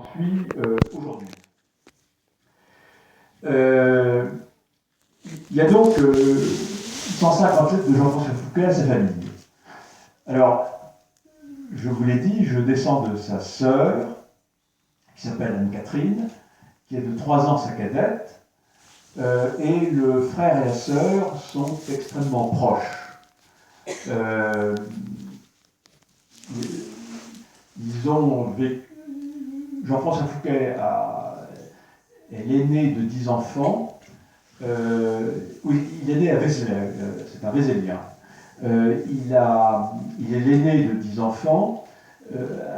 suis aujourd'hui. Il y a donc 157 de Jean-François Fouquet à sa famille. Alors, je vous l'ai dit, je descends de sa sœur, qui s'appelle Anne-Catherine, qui est de 3 ans sa cadette, et le frère et la sœur sont extrêmement proches. Ils ont vécu. Jean-François Fouquet est l'aîné de 10 enfants. Oui, il est né à Vézelay, c'est un Vézélien. Il est l'aîné de 10 enfants.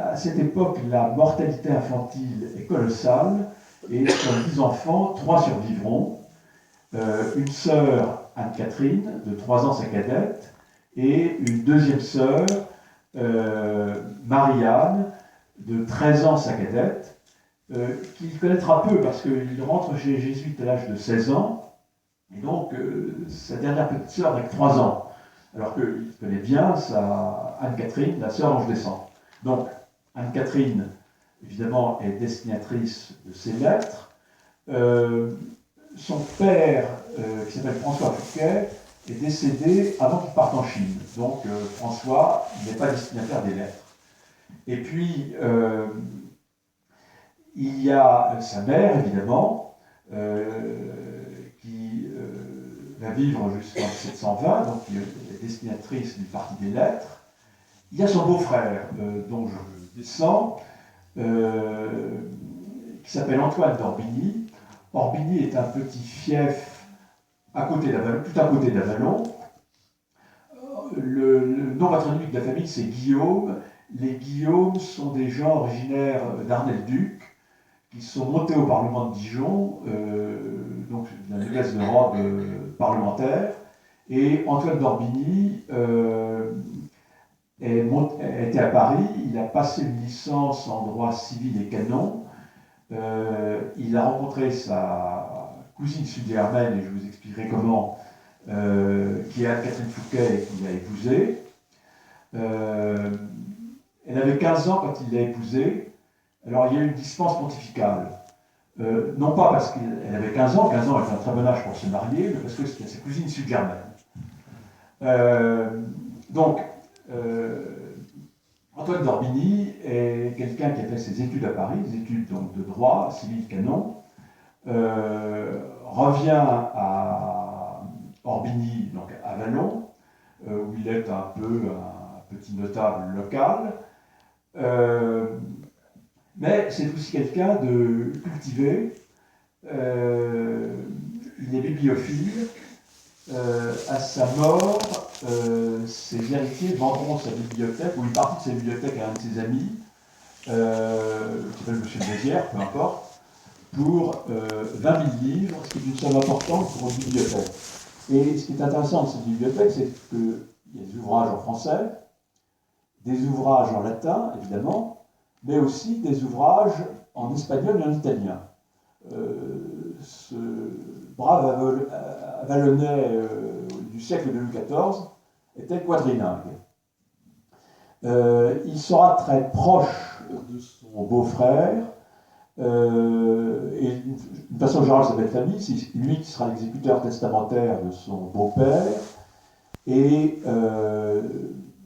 À cette époque, la mortalité infantile est colossale, et sur 10 enfants, 3 survivront. Une sœur, Anne-Catherine, de 3 ans, sa cadette, et une deuxième sœur, Marie-Anne, de 13 ans, sa cadette, qu'il connaîtra peu parce qu'il rentre chez les Jésuites à l'âge de 16 ans, et donc sa dernière petite sœur avec 3 ans, alors qu'il connaît bien sa Anne-Catherine, la sœur dont je descends. Donc Anne-Catherine, évidemment, est destinatrice de ses lettres. Son père, qui s'appelle François Fouquet, est décédé avant qu'il parte en Chine. Donc François n'est pas destinataire des lettres. Et puis, il y a sa mère, évidemment, qui va vivre jusqu'en 1720, donc qui est destinatrice d'une partie des lettres. Il y a son beau-frère, dont je descends, qui s'appelle Antoine d'Orbigny. Orbigny est un petit fief à côté d'Avallon, tout à côté d'Avallon. Le nom patronymique de la famille, c'est Guillaume. Les Guillaume sont des gens originaires d'Arnel-Duc, qui sont montés au Parlement de Dijon, donc la noblesse de robe parlementaire. Et Antoine d'Orbigny était à Paris, il a passé une licence en droit civil et canon. Il a rencontré sa cousine sud-germaine, et je vous expliquerai comment, qui est Anne-Catherine Fouquet, et qu'il a épousée. Elle avait 15 ans quand il l'a épousée. Alors il y a eu une dispense pontificale. Non pas parce qu'elle avait 15 ans est un très bon âge pour se marier, mais parce que c'était sa cousine sud-germaine. Donc, Antoine d'Orbigny est quelqu'un qui a fait ses études à Paris, des études donc, de droit, civil, canon, revient à Orbigny, donc à Vallon, où il est un peu un petit notable local. Mais c'est aussi quelqu'un de cultivé. Il est bibliophile. À sa mort, ses héritiers vendront sa bibliothèque, ou une partie de sa bibliothèque à un de ses amis, qui s'appelle M. de Mézières, peu importe, pour 20 000 livres, ce qui est une somme importante pour une bibliothèque. Et ce qui est intéressant de cette bibliothèque, c'est qu'il y a des ouvrages en français, des ouvrages en latin, évidemment, mais aussi des ouvrages en espagnol et en italien. Ce brave Vallonnais du siècle de Louis XIV était quadrilingue. Il sera très proche de son beau-frère, et d'une façon générale, sa belle famille, c'est lui qui sera l'exécuteur testamentaire de son beau-père, et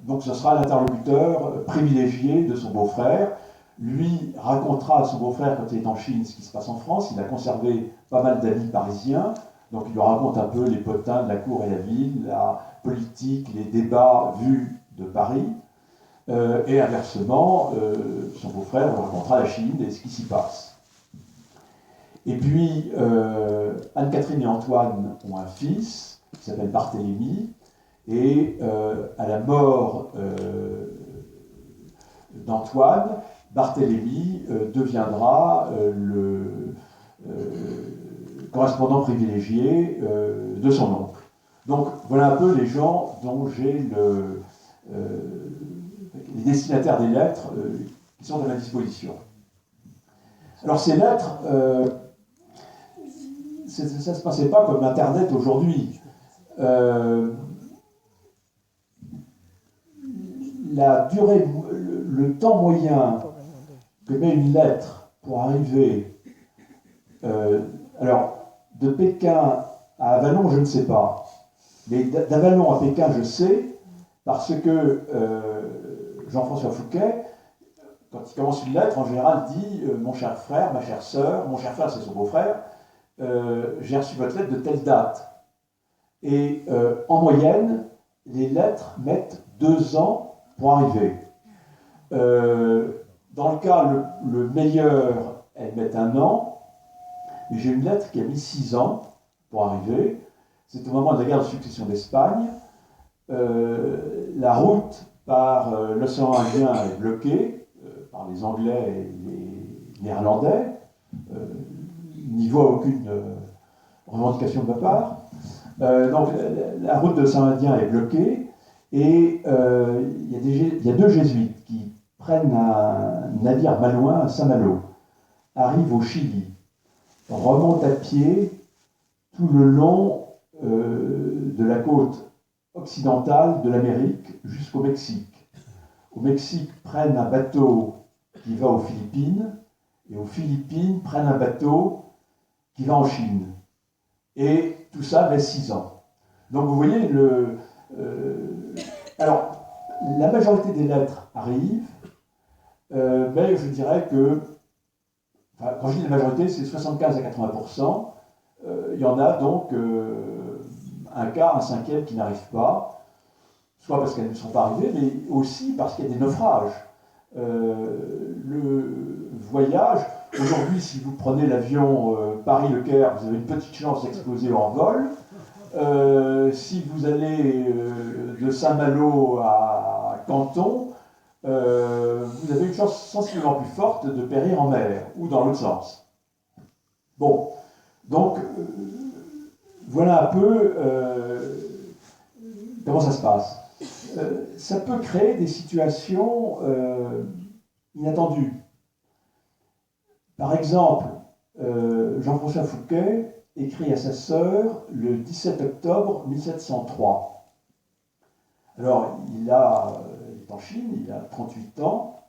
donc ce sera l'interlocuteur privilégié de son beau-frère. Lui racontera à son beau-frère, quand il est en Chine, ce qui se passe en France. Il a conservé pas mal d'amis parisiens, donc il lui raconte un peu les potins de la cour et la ville, la politique, les débats vus de Paris. Et inversement, son beau-frère lui racontera la Chine et ce qui s'y passe. Et puis, Anne-Catherine et Antoine ont un fils qui s'appelle Barthélemy, et à la mort d'Antoine, Barthélemy deviendra le correspondant privilégié de son oncle. Donc voilà un peu les gens dont j'ai les destinataires des lettres qui sont à ma disposition. Alors ces lettres, ça ne se passait pas comme Internet aujourd'hui. La durée, le temps moyen que met une lettre pour arriver, alors, de Pékin à Avallon, je ne sais pas. Mais d'Avallon à Pékin, je sais, parce que Jean-François Fouquet, quand il commence une lettre, en général, dit mon cher frère, ma chère sœur, mon cher frère, c'est son beau-frère, j'ai reçu votre lettre de telle date. Et en moyenne, les lettres mettent 2 ans pour arriver. Dans le cas le meilleur, elles mettent 1 an, mais j'ai une lettre qui a mis 6 ans pour arriver. C'est au moment de la guerre de succession d'Espagne. La route par l'océan Indien est bloquée par les Anglais et les Néerlandais. Il n'y voit aucune revendication de ma part. Donc la route de l'océan Indien est bloquée et il y a 2 jésuites qui prennent un navire malouin à Saint-Malo, arrivent au Chili, remontent à pied tout le long de la côte occidentale de l'Amérique jusqu'au Mexique. Au Mexique, prennent un bateau qui va aux Philippines, et aux Philippines, prennent un bateau qui va en Chine. Et tout ça met 6 ans. Donc vous voyez, alors, la majorité des lettres arrivent, mais je dirais que, enfin, quand je dis la majorité, c'est 75 à 80%. Il y en a donc un quart, un cinquième qui n'arrivent pas, soit parce qu'elles ne sont pas arrivées, mais aussi parce qu'il y a des naufrages. Le voyage, aujourd'hui, si vous prenez l'avion Paris-Le Caire, vous avez une petite chance d'exploser en vol. Si vous allez de Saint-Malo à Canton, vous avez une chance sensiblement plus forte de périr en mer, ou dans l'autre sens. Bon, donc, voilà un peu comment ça se passe. Ça peut créer des situations inattendues. Par exemple, Jean-François Fouquet écrit à sa sœur le 17 octobre 1703. Alors, il est en Chine, il a 38 ans,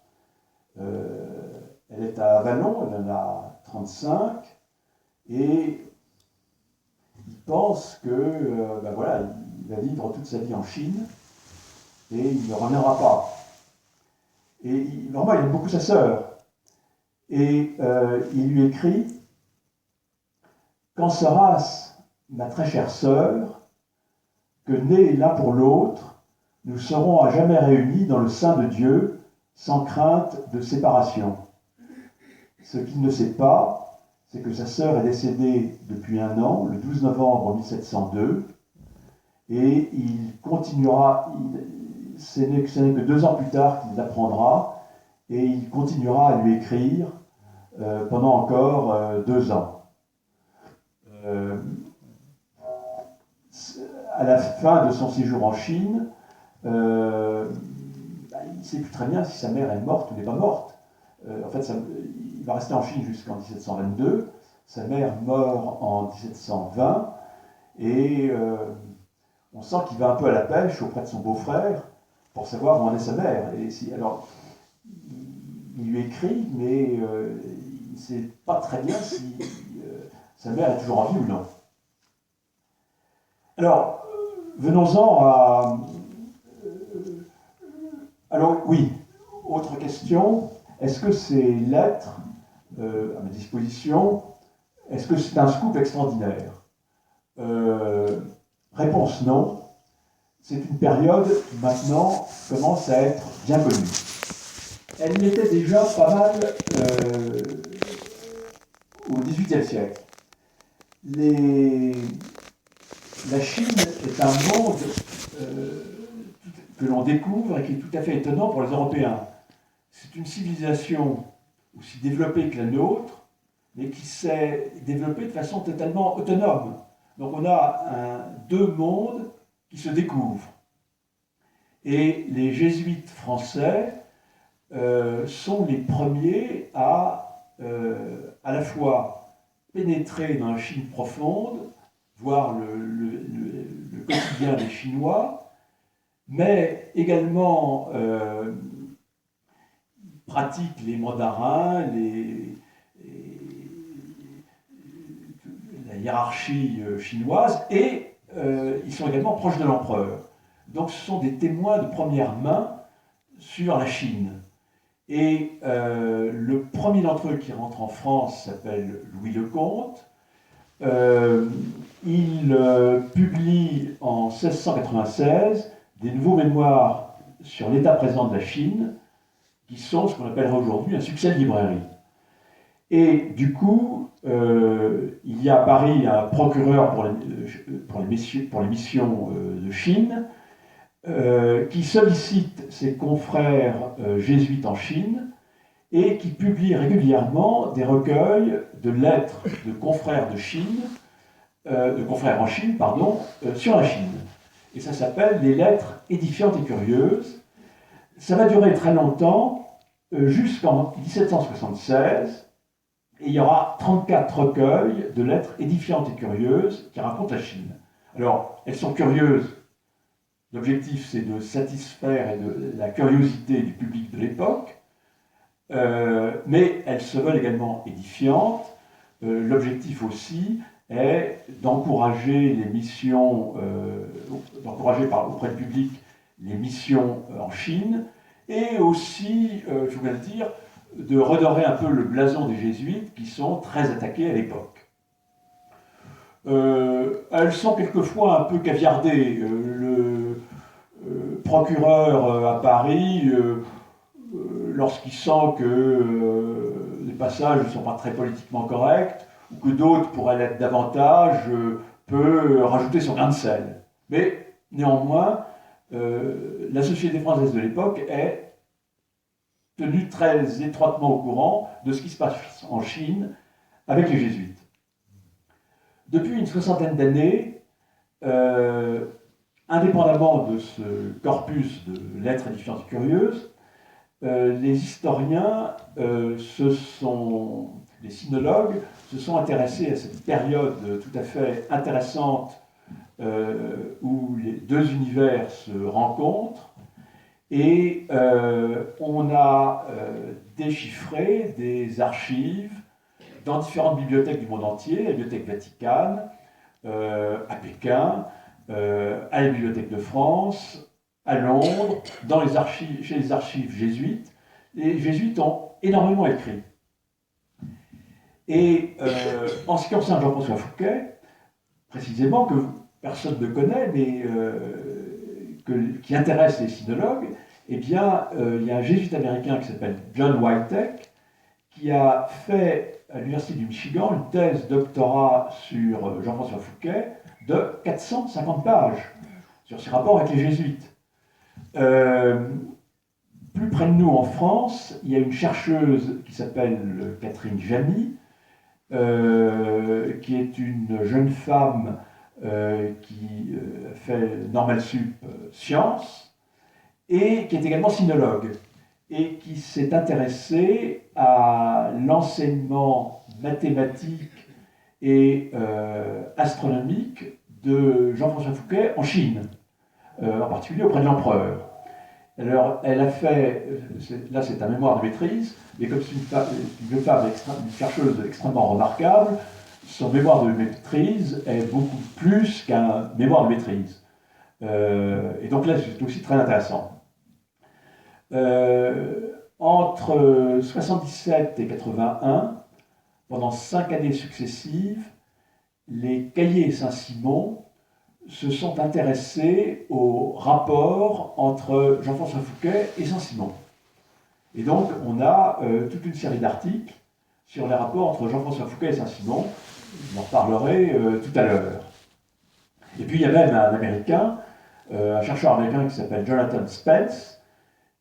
elle est à Avallon, elle en a 35, et il pense que ben voilà, il va vivre toute sa vie en Chine, et il ne reviendra pas. Et vraiment, il aime beaucoup sa sœur. Et il lui écrit « Quand sera-ce, ma très chère sœur, que nés l'un pour l'autre, nous serons à jamais réunis dans le sein de Dieu, sans crainte de séparation. Ce qu'il ne sait pas, c'est que sa sœur est décédée depuis 1 an, le 12 novembre 1702, et il continuera, ce n'est que 2 ans plus tard qu'il l'apprendra, et il continuera à lui écrire pendant encore 2 ans. À la fin de son séjour en Chine, il ne sait plus très bien si sa mère est morte ou n'est pas morte. En fait, il va rester en Chine jusqu'en 1722. Sa mère meurt en 1720. Et on sent qu'il va un peu à la pêche auprès de son beau-frère pour savoir où en est sa mère. Alors, il lui écrit, mais il ne sait pas très bien si sa mère est toujours en vie ou non. Alors, venons-en à... Alors, oui, autre question. Est-ce que ces lettres à ma disposition, est-ce que c'est un scoop extraordinaire? Réponse non. C'est une période qui maintenant commence à être bien connue. Elle l'était déjà pas mal au XVIIIe siècle. La Chine est un monde que l'on découvre et qui est tout à fait étonnant pour les Européens. C'est une civilisation aussi développée que la nôtre, mais qui s'est développée de façon totalement autonome. Donc on a 2 mondes qui se découvrent. Et les jésuites français sont les premiers à la fois pénétrer dans la Chine profonde, voir le quotidien des Chinois, mais également pratiquent les mandarins, hiérarchie chinoise, et ils sont également proches de l'empereur. Donc ce sont des témoins de première main sur la Chine. Et le premier d'entre eux qui rentre en France s'appelle Louis le Comte. Il publie en 1696 des nouveaux mémoires sur l'état présent de la Chine, qui sont ce qu'on appellerait aujourd'hui un succès de librairie. Et du coup, il y a à Paris un procureur pour les missions de Chine, qui sollicite ses confrères jésuites en Chine et qui publie régulièrement des recueils de lettres de confrères de Chine, de confrères en Chine, pardon, sur la Chine. Et ça s'appelle les lettres édifiantes et curieuses. Ça va durer très longtemps, jusqu'en 1776, et il y aura 34 recueils de lettres édifiantes et curieuses qui racontent la Chine. Alors, elles sont curieuses. L'objectif, c'est de satisfaire la curiosité du public de l'époque, mais elles se veulent également édifiantes. L'objectif aussi est d'encourager les missions, auprès du public les missions en Chine, et aussi, je voulais le dire, de redorer un peu le blason des jésuites qui sont très attaqués à l'époque. Elles sont quelquefois un peu caviardées. Le procureur à Paris, lorsqu'il sent que les passages ne sont pas très politiquement corrects, ou que d'autres pourraient l'être davantage, peut rajouter son grain de sel. Mais néanmoins, la société française de l'époque est tenue très étroitement au courant de ce qui se passe en Chine avec les jésuites. Depuis une soixantaine d'années, indépendamment de ce corpus de lettres édifiantes et curieuses, les historiens, les sinologues, se sont intéressés à cette période tout à fait intéressante où les deux univers se rencontrent, et on a déchiffré des archives dans différentes bibliothèques du monde entier, la Bibliothèque Vaticane, à Pékin, à la Bibliothèque de France, à Londres, chez les archives jésuites. Les jésuites ont énormément écrit. Et en ce qui concerne Jean-François Fouquet, précisément, que personne ne connaît, mais qui intéresse les sinologues, eh bien, il y a un jésuite américain qui s'appelle John Whitehead, qui a fait à l'Université du Michigan une thèse doctorat sur Jean-François Fouquet de 450 pages, sur ses rapports avec les jésuites. Plus près de nous, en France, il y a une chercheuse qui s'appelle Catherine Jamy, qui est une jeune femme qui fait Normal Sup Sciences, et qui est également sinologue, et qui s'est intéressée à l'enseignement mathématique et astronomique de Jean-François Fouquet en Chine, en particulier auprès de l'empereur. Alors, elle a fait, là c'est un mémoire de maîtrise, mais comme c'est une chercheuse extrêmement remarquable, son mémoire de maîtrise est beaucoup plus qu'un mémoire de maîtrise. Et donc là, c'est aussi très intéressant. Entre 77 et 81, pendant 5 années successives, les cahiers Saint-Simon se sont intéressés au rapport entre Jean-François Fouquet et Saint-Simon. Et donc, on a toute une série d'articles sur les rapports entre Jean-François Fouquet et Saint-Simon. J'en reparlerai tout à l'heure. Et puis, il y a même un Américain, un chercheur américain qui s'appelle Jonathan Spence,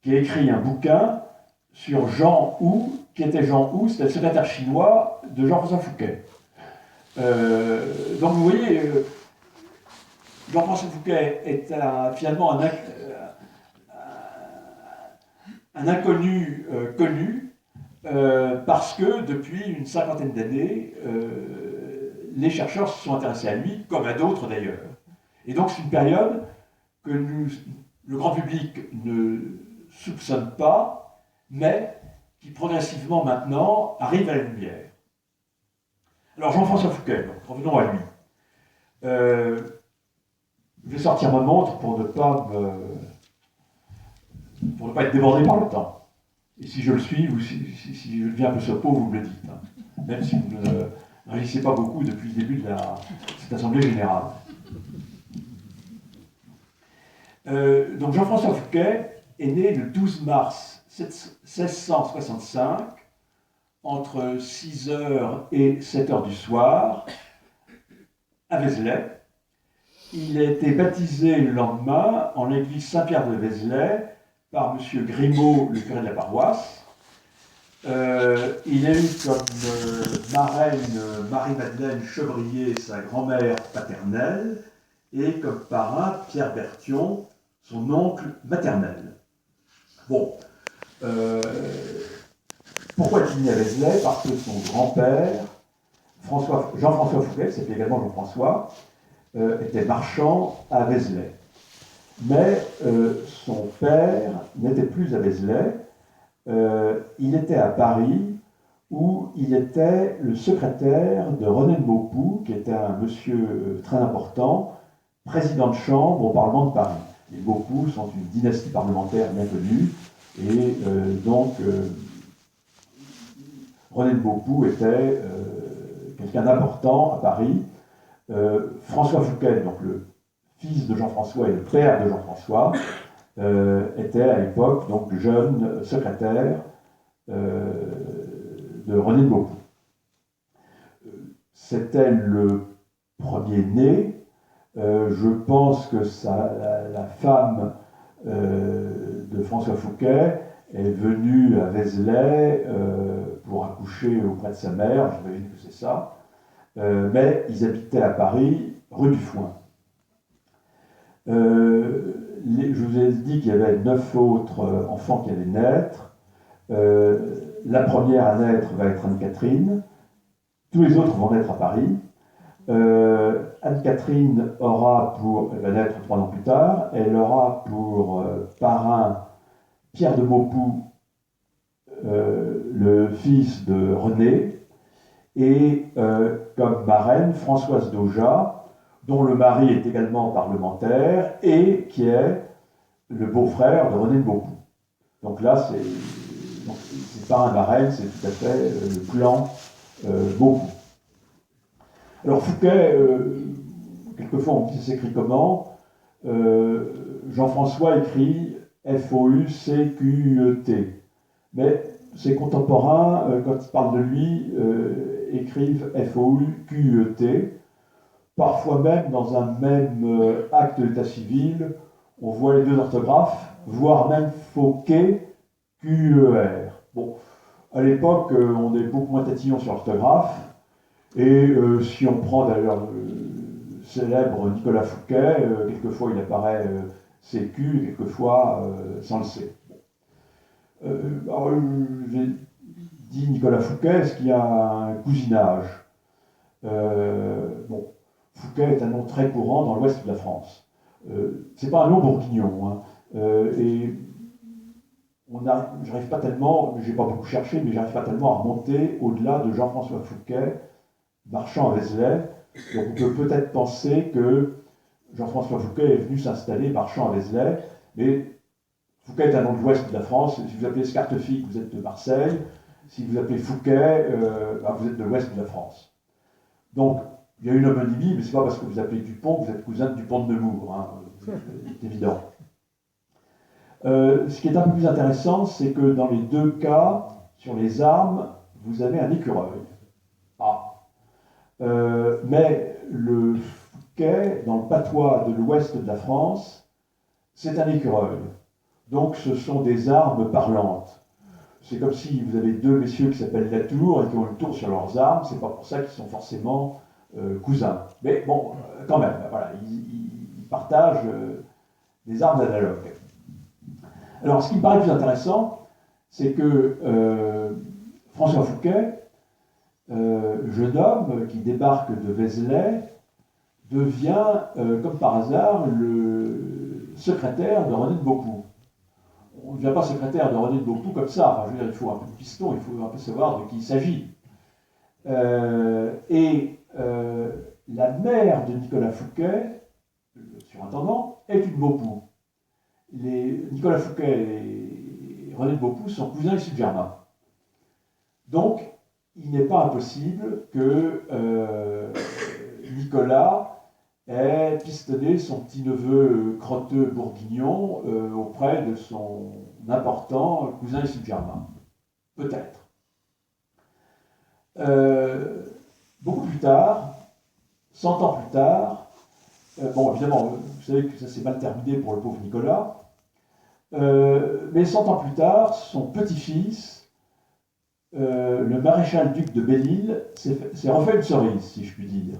qui a écrit un bouquin sur Jean Hou, qui était Jean Hou, c'était le secrétaire chinois de Jean-François Fouquet. Donc, vous voyez, Jean-François Fouquet est finalement un inconnu connu, parce que depuis une cinquantaine d'années, les chercheurs se sont intéressés à lui, comme à d'autres d'ailleurs. Et donc c'est une période que le grand public ne soupçonne pas, mais qui progressivement maintenant arrive à la lumière. Alors Jean-François Fouquet, donc, revenons à lui. Je vais sortir ma montre pour ne pas être débordé par le temps. Et si je le suis, ou si je deviens un peu sopo, vous me le dites. Hein. Même si vous ne réagissez pas beaucoup depuis le début de cette Assemblée générale. Donc Jean-François Fouquet est né le 12 mars 1665, entre 6h et 7h du soir, à Vézelay. Il a été baptisé le lendemain en l'église Saint-Pierre de Vézelay par M. Grimaud, le curé de la paroisse. Il a eu comme marraine Marie-Madeleine Chevrier, sa grand-mère paternelle, et comme parrain Pierre Berthion, son oncle maternel. Bon, pourquoi est-il né à Vézelay? Parce que son grand-père, Jean-François Fouquet, qui s'appelait également Jean-François, était marchand à Vézelay. Mais son père n'était plus à Vézelay, il était à Paris, où il était le secrétaire de René de Maupoux, qui était un monsieur très important, président de chambre au Parlement de Paris. Les Maupoux sont une dynastie parlementaire bien connue, et donc René de Maupoux était quelqu'un d'important à Paris. François Fouquet, donc le fils de Jean-François et le père de Jean-François, était à l'époque donc le jeune secrétaire de René de Maupoux. C'était le premier-né. Je pense que la femme de François Fouquet est venue à Vézelay pour accoucher auprès de sa mère, j'imagine que c'est ça, mais ils habitaient à Paris, rue du Foin. Je vous ai dit qu'il y avait 9 autres enfants qui allaient naître. La première à naître va être Anne-Catherine. Tous les autres vont naître à Paris. Anne-Catherine va naître 3 ans plus tard. Elle aura pour parrain Pierre de Maupoux, le fils de René, et comme marraine Françoise d'Aujas, dont le mari est également parlementaire et qui est le beau-frère de René de Maupoux. Donc là, c'est pas un marraine, c'est tout à fait le clan Maupoux. Alors Fouquet, quelquefois on dit s'écrit comment, Jean-François écrit F-O-U-C-Q-E-T. Mais ses contemporains, quand ils parlent de lui, écrivent F-O-U-Q-E-T. Parfois même, dans un même acte d'état civil, on voit les deux orthographes, voire même Fouquet, Q-E-R. Bon, à l'époque, on est beaucoup moins tatillon sur l'orthographe, et si on prend d'ailleurs le célèbre Nicolas Fouquet, quelquefois il apparaît CQ, quelquefois sans le C. J'ai dit Nicolas Fouquet, est-ce qu'il y a un cousinage? Bon, Fouquet est un nom très courant dans l'ouest de la France. C'est pas un nom bourguignon, hein, et j'arrive pas tellement, j'ai pas beaucoup cherché, mais j'arrive pas tellement à remonter au-delà de Jean-François Fouquet, marchand à Vézelay. Donc on peut peut-être penser que Jean-François Fouquet est venu s'installer marchand à Vézelay, mais Fouquet est un nom de l'ouest de la France. Si vous appelez Scartefique, vous êtes de Marseille. Si vous appelez Fouquet, vous êtes de l'ouest de la France. Donc, il y a une homonymie, mais ce n'est pas parce que vous appelez Dupont que vous êtes cousin de Dupont de Nemours. Hein. C'est évident. Ce qui est un peu plus intéressant, c'est que dans les deux cas, sur les armes, vous avez un écureuil. Mais le Fouquet, dans le patois de l'ouest de la France, c'est un écureuil. Donc ce sont des armes parlantes. C'est comme si vous avez deux messieurs qui s'appellent Latour et qui ont une tour sur leurs armes, c'est pas pour ça qu'ils sont forcément cousins. Mais bon, quand même, voilà, ils partagent des armes analogues. Alors ce qui me paraît plus intéressant, c'est que François Fouquet, jeune homme qui débarque de Vézelay, devient, comme par hasard, le secrétaire de René de Maupoux. On ne devient pas secrétaire de René de Maupoux comme ça. Enfin, je veux dire, il faut un peu de piston, il faut un peu savoir de qui il s'agit. La mère de Nicolas Fouquet, le surintendant, est une Beaupoux. Nicolas Fouquet et René de Beaupoux sont cousins issus de Germain. Donc, il n'est pas impossible que Nicolas ait pistonné son petit-neveu crotteux bourguignon auprès de son important cousin issu de Germain. Peut-être. Beaucoup plus tard, 100 ans plus tard, bon, évidemment, vous savez que ça s'est mal terminé pour le pauvre Nicolas, mais 100 ans plus tard, son petit-fils, le maréchal-duc de Belle-Île, s'est refait une cerise, si je puis dire.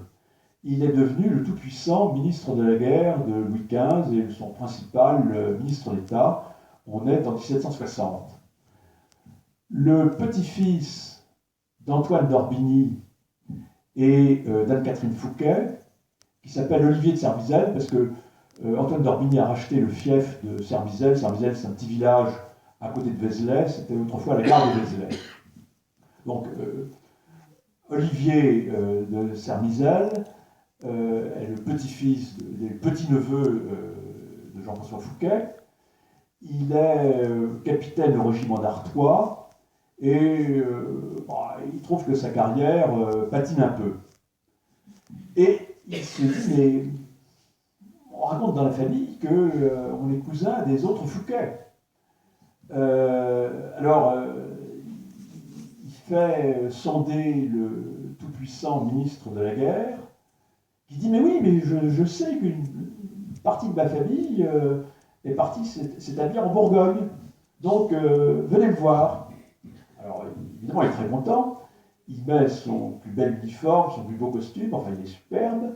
Il est devenu le tout-puissant ministre de la guerre de Louis XV et son principal ministre d'État. On est en 1760. Le petit-fils d'Antoine d'Orbigny et d'Anne-Catherine Fouquet, qui s'appelle Olivier de Servizel, parce que Antoine d'Orbigny a racheté le fief de Servizel. Servizel, c'est un petit village à côté de Vézelay, c'était autrefois la gare de Vézelay. Donc, Olivier de Servizel est le petit-fils, le petit-neveu de Jean-François Fouquet. Il est capitaine au régiment d'Artois et il trouve que sa carrière patine un peu. Et il se dit, mais on raconte dans la famille qu'on est cousin des autres Fouquet. Alors, il fait sonder le tout-puissant ministre de la guerre, qui dit, mais oui, mais je sais qu'une partie de ma famille est partie s'établir en Bourgogne. Donc, venez me voir. Alors, évidemment, il est très content. Il met son plus bel uniforme, son plus beau costume, enfin, il est superbe.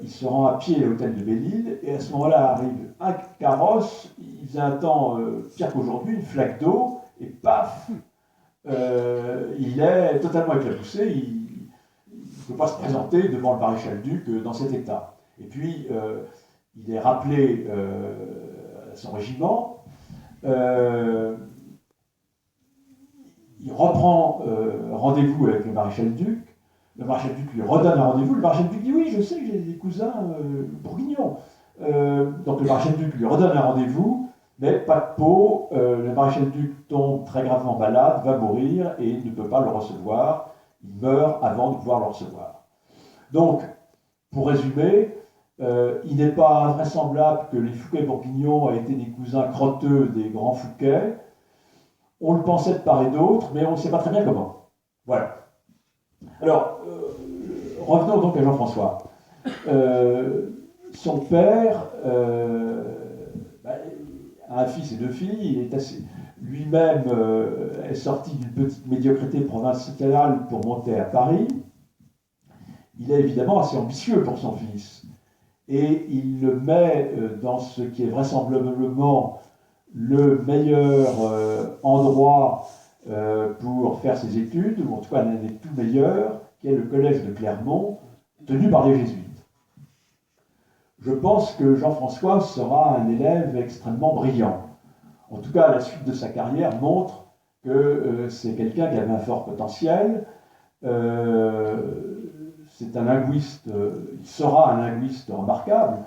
Il se rend à pied à l'hôtel de Belle-Île, et à ce moment-là arrive un carrosse. Il faisait un temps pire qu'aujourd'hui, une flaque d'eau, et paf, il est totalement éclaboussé. Il ne peut pas se présenter devant le maréchal-duc dans cet état. Et puis, il est rappelé à son régiment. Il reprend rendez-vous avec le maréchal-duc. Le maréchal-duc lui redonne un rendez-vous. Le maréchal-duc dit, oui, je sais que j'ai des cousins bourguignons. Donc le maréchal-duc lui redonne un rendez-vous, mais pas de peau. Le maréchal-duc tombe très gravement malade, va mourir et il ne peut pas le recevoir. Il meurt avant de pouvoir le recevoir. Donc, pour résumer, il n'est pas invraisemblable que les Fouquet-Bourguignons aient été des cousins crotteux des grands Fouquet. On le pensait de part et d'autre, mais on ne sait pas très bien comment. Voilà. Alors, revenons donc à Jean-François. Son père a un fils et deux filles. Lui-même est sorti d'une petite médiocrité provinciale pour monter à Paris. Il est évidemment assez ambitieux pour son fils. Et il le met dans ce qui est vraisemblablement le meilleur endroit pour faire ses études, ou en tout cas l'un des tout meilleurs, qui est le collège de Clermont, tenu par les jésuites. Je pense que Jean-François sera un élève extrêmement brillant. En tout cas, la suite de sa carrière montre que c'est quelqu'un qui avait un fort potentiel. C'est un linguiste, il sera un linguiste remarquable.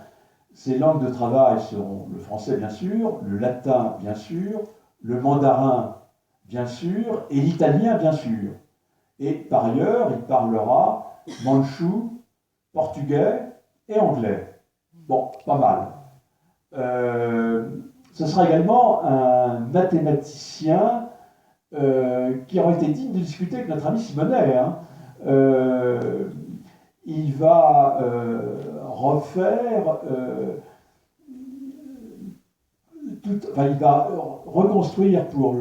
Ses langues de travail seront le français, bien sûr, le latin, bien sûr, le mandarin, bien sûr, et l'italien, bien sûr. Et par ailleurs, il parlera mandchou, portugais et anglais. Bon, pas mal. Ce sera également un mathématicien qui aurait été digne de discuter avec notre ami Simonet. Hein. Il va refaire... il va reconstruire pour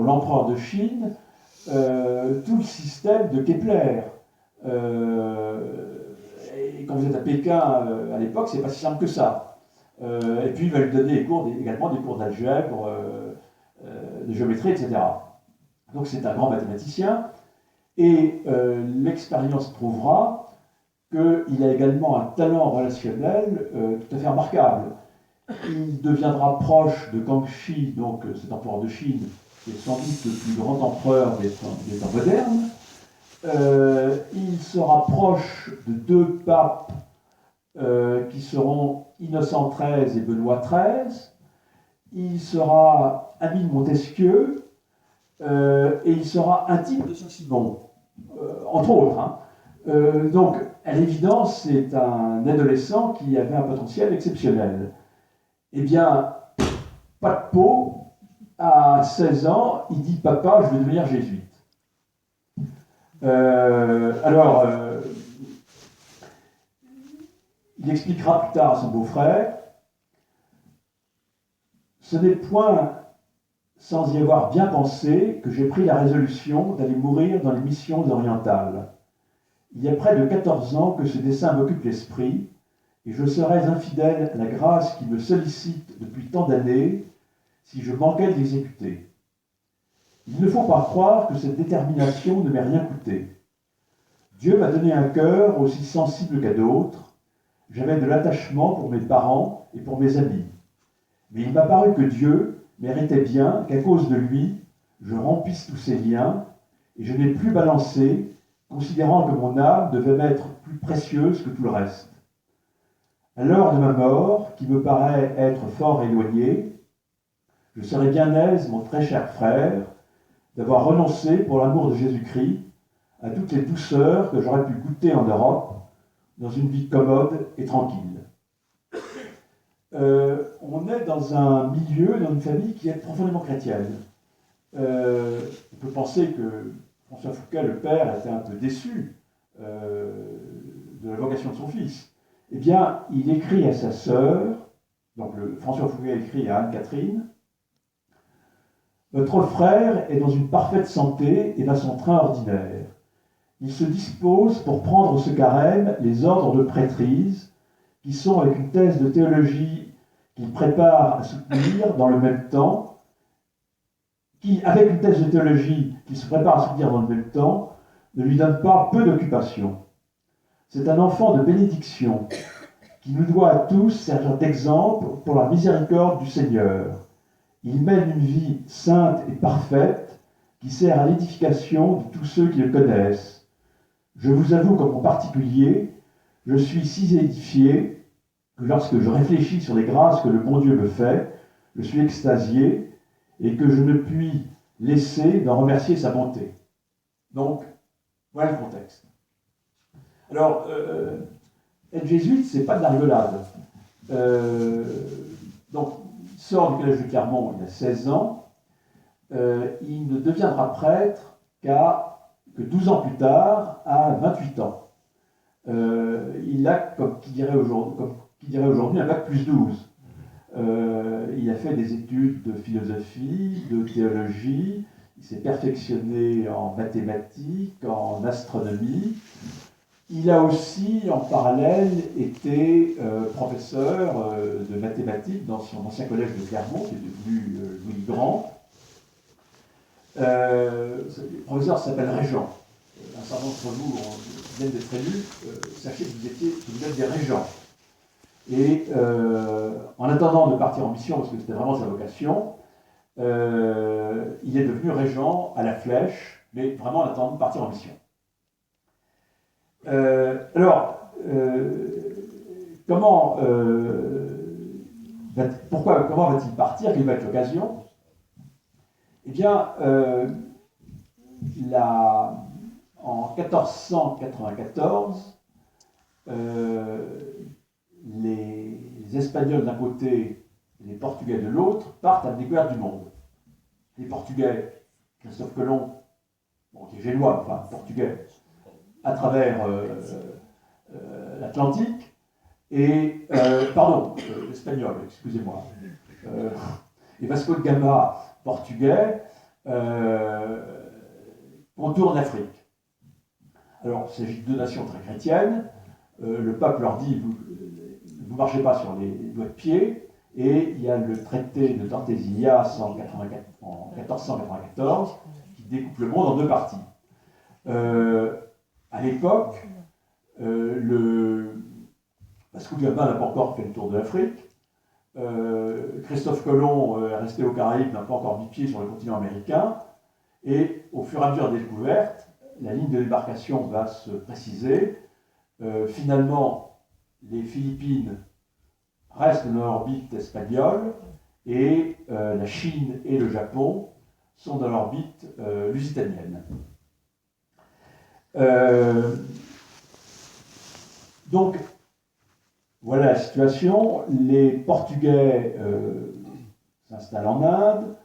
l'empereur de Chine tout le système de Kepler. Et quand vous êtes à Pékin à l'époque, c'est pas si simple que ça. Et puis il va lui donner également des cours d'algèbre, de géométrie, etc. Donc c'est un grand mathématicien. Et l'expérience prouvera qu'il a également un talent relationnel tout à fait remarquable. Il deviendra proche de Kangxi, donc cet empereur de Chine, qui est sans doute le plus grand empereur des temps modernes. Il se rapproche de deux papes qui seront Innocent XIII et Benoît XIII. Il sera ami de Montesquieu et il sera intime de Saint-Simon, entre autres. Hein. Donc, à l'évidence, c'est un adolescent qui avait un potentiel exceptionnel. Eh bien, pas de peau, à 16 ans, il dit « Papa, je veux devenir jésuite ». Il expliquera plus tard à son beau-frère « Ce n'est point sans y avoir bien pensé que j'ai pris la résolution d'aller mourir dans les missions orientales. Il y a près de 14 ans que ce dessein m'occupe l'esprit, et je serais infidèle à la grâce qui me sollicite depuis tant d'années si je manquais de l'exécuter. Il ne faut pas croire que cette détermination ne m'ait rien coûté. Dieu m'a donné un cœur aussi sensible qu'à d'autres. J'avais de l'attachement pour mes parents et pour mes amis. Mais il m'a paru que Dieu méritait bien qu'à cause de lui, je remplisse tous ces liens, et je n'ai plus balancé, considérant que mon âme devait m'être plus précieuse que tout le reste. À l'heure de ma mort, qui me paraît être fort éloignée, je serais bien aise, mon très cher frère, d'avoir renoncé pour l'amour de Jésus-Christ à toutes les douceurs que j'aurais pu goûter en Europe dans une vie commode et tranquille. On est dans un milieu, dans une famille qui est profondément chrétienne. On peut penser que François Fouquet, le père, était un peu déçu de la vocation de son fils. Eh bien, il écrit à sa sœur, donc François Fouquet écrit à Anne-Catherine, « Votre frère est dans une parfaite santé et va son train ordinaire. Il se dispose pour prendre ce carême les ordres de prêtrise, qui sont avec une thèse de théologie qu'il prépare à soutenir dans le même temps, avec une thèse de théologie qu'il se prépare à soutenir dans le même temps, ne lui donne pas peu d'occupation. C'est un enfant de bénédiction qui nous doit à tous servir d'exemple pour la miséricorde du Seigneur. Il mène une vie sainte et parfaite qui sert à l'édification de tous ceux qui le connaissent. Je vous avoue qu'en particulier, je suis si édifié que lorsque je réfléchis sur les grâces que le bon Dieu me fait, je suis extasié et que je ne puis laisser d'en remercier sa bonté. » Donc, voilà le contexte. Alors, être jésuite, c'est pas de la rigolade. Donc, il sort du collège de Clermont, il a 16 ans. Il ne deviendra prêtre que 12 ans plus tard, à 28 ans. Il a, comme qui dirait aujourd'hui, un bac plus 12. Il a fait des études de philosophie, de théologie, il s'est perfectionné en mathématiques, en astronomie. Il a aussi, en parallèle, été professeur de mathématiques dans son ancien collège de Clermont, qui est devenu Louis Grand. Le professeur s'appelle Régent. Un certain nombre d'entre vous viennent d'être élus. Sachez que vous êtes des régents. Et en attendant de partir en mission, parce que c'était vraiment sa vocation, il est devenu régent à la Flèche, mais vraiment en attendant de partir en mission. Comment va-t-il partir? Quelle va être l'occasion? Eh bien, en 1494, les Espagnols d'un côté et les Portugais de l'autre partent à la découverte du monde. Les Portugais, Christophe Colomb, qui est génois, enfin portugais, à travers l'Atlantique, et, l'espagnol, excusez-moi, et Vasco de Gama, portugais, contourne l'Afrique. Alors, il s'agit de deux nations très chrétiennes. Le pape leur dit, vous ne marchez pas sur les doigts de pied, et il y a le traité de Tordesillas en 1494 qui découpe le monde en deux parties. À l'époque, Vasco de Gama n'a pas encore fait le tour de l'Afrique. Christophe Colomb est resté aux Caraïbes, n'a pas encore mis pied sur le continent américain, et au fur et à mesure des découvertes, la ligne de débarcation va se préciser. Finalement, les Philippines restent dans l'orbite espagnole, et la Chine et le Japon sont dans l'orbite lusitanienne. Donc, voilà la situation. Les Portugais s'installent en Inde,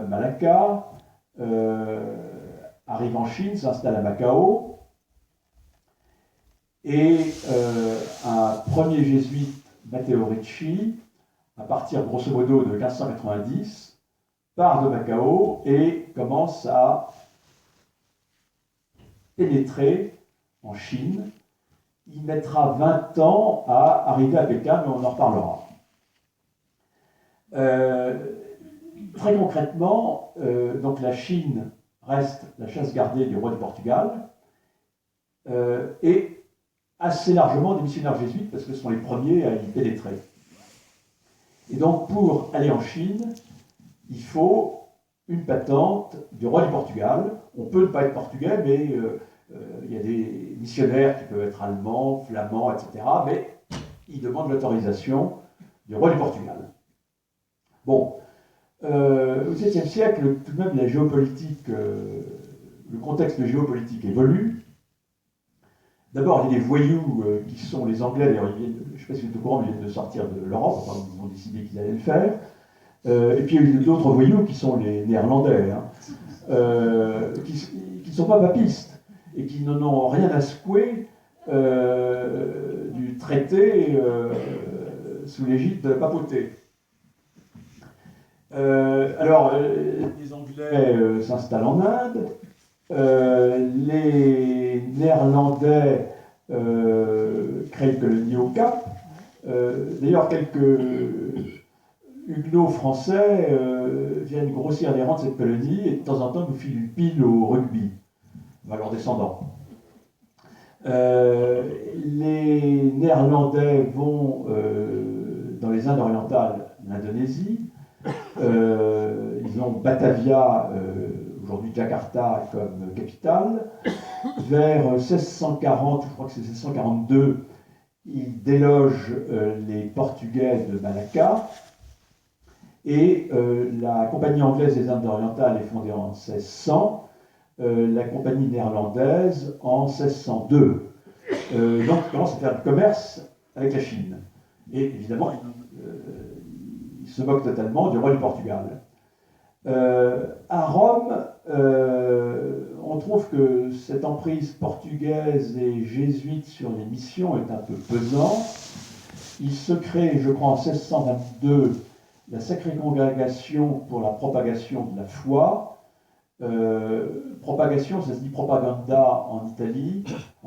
Malacca, arrivent en Chine, s'installent à Macao, et un premier jésuite, Matteo Ricci, à partir grosso modo de 1590, part de Macao et commence à pénétrer en Chine. Il mettra 20 ans à arriver à Pékin, mais on en reparlera. Très concrètement, donc la Chine reste la chasse gardée du roi du Portugal, et assez largement des missionnaires jésuites, parce que ce sont les premiers à y pénétrer. Et donc, pour aller en Chine, il faut une patente du roi du Portugal. On peut ne pas être portugais, mais il y a des missionnaires qui peuvent être allemands, flamands, etc. Mais ils demandent l'autorisation du roi du Portugal. Bon, au XVIIe siècle, tout de même, la géopolitique, le contexte géopolitique évolue. D'abord, il y a des voyous qui sont les Anglais, d'ailleurs, je ne sais pas si vous êtes au courant, mais ils viennent de sortir de l'Europe, enfin, ils ont décidé qu'ils allaient le faire. Et puis il y a d'autres voyous qui sont les Néerlandais, hein, qui ne sont pas papistes et qui n'en ont rien à secouer du traité sous l'égide de la papauté. Alors, les Anglais s'installent en Inde, les Néerlandais créent une colonie au Cap. D'ailleurs, quelques huguenots français viennent grossir les rangs de cette colonie et de temps en temps nous filent une pile au rugby, à leurs descendants. Les Néerlandais vont dans les Indes orientales, l'Indonésie. Ils ont Batavia, aujourd'hui Jakarta, comme capitale. Vers 1640, je crois que c'est 1642, ils délogent les Portugais de Malacca. Et la compagnie anglaise des Indes orientales est fondée en 1600, la compagnie néerlandaise en 1602. Donc, ils commencent à faire du commerce avec la Chine. Et évidemment, ils se moquent totalement du roi du Portugal. À Rome, on trouve que cette emprise portugaise et jésuite sur les missions est un peu pesante. Il se crée, je crois, en 1622, la Sacrée Congrégation pour la propagation de la foi. Propagation, ça se dit propaganda en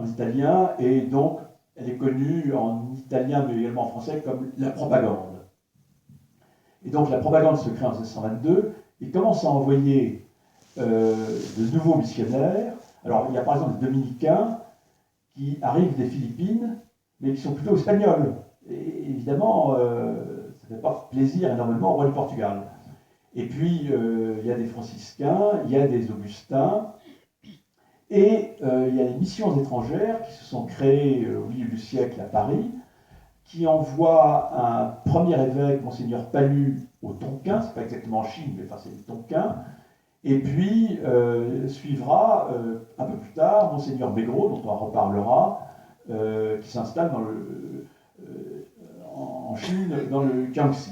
italien, et donc elle est connue en italien mais également en français comme la propagande. Et donc la propagande se crée en 1622 et commence à envoyer de nouveaux missionnaires. Alors il y a par exemple les dominicains qui arrivent des Philippines, mais qui sont plutôt espagnols. Et évidemment, ça ne fait pas plaisir énormément au roi du Portugal. Et puis, il y a des franciscains, il y a des augustins, et il y a les missions étrangères qui se sont créées au milieu du siècle à Paris, qui envoient un premier évêque, Monseigneur Palu, au Tonkin, c'est pas exactement en Chine, mais enfin c'est le Tonkin, et puis suivra un peu plus tard Monseigneur Maigreau, dont on reparlera, qui s'installe en Chine, dans le Jiangxi.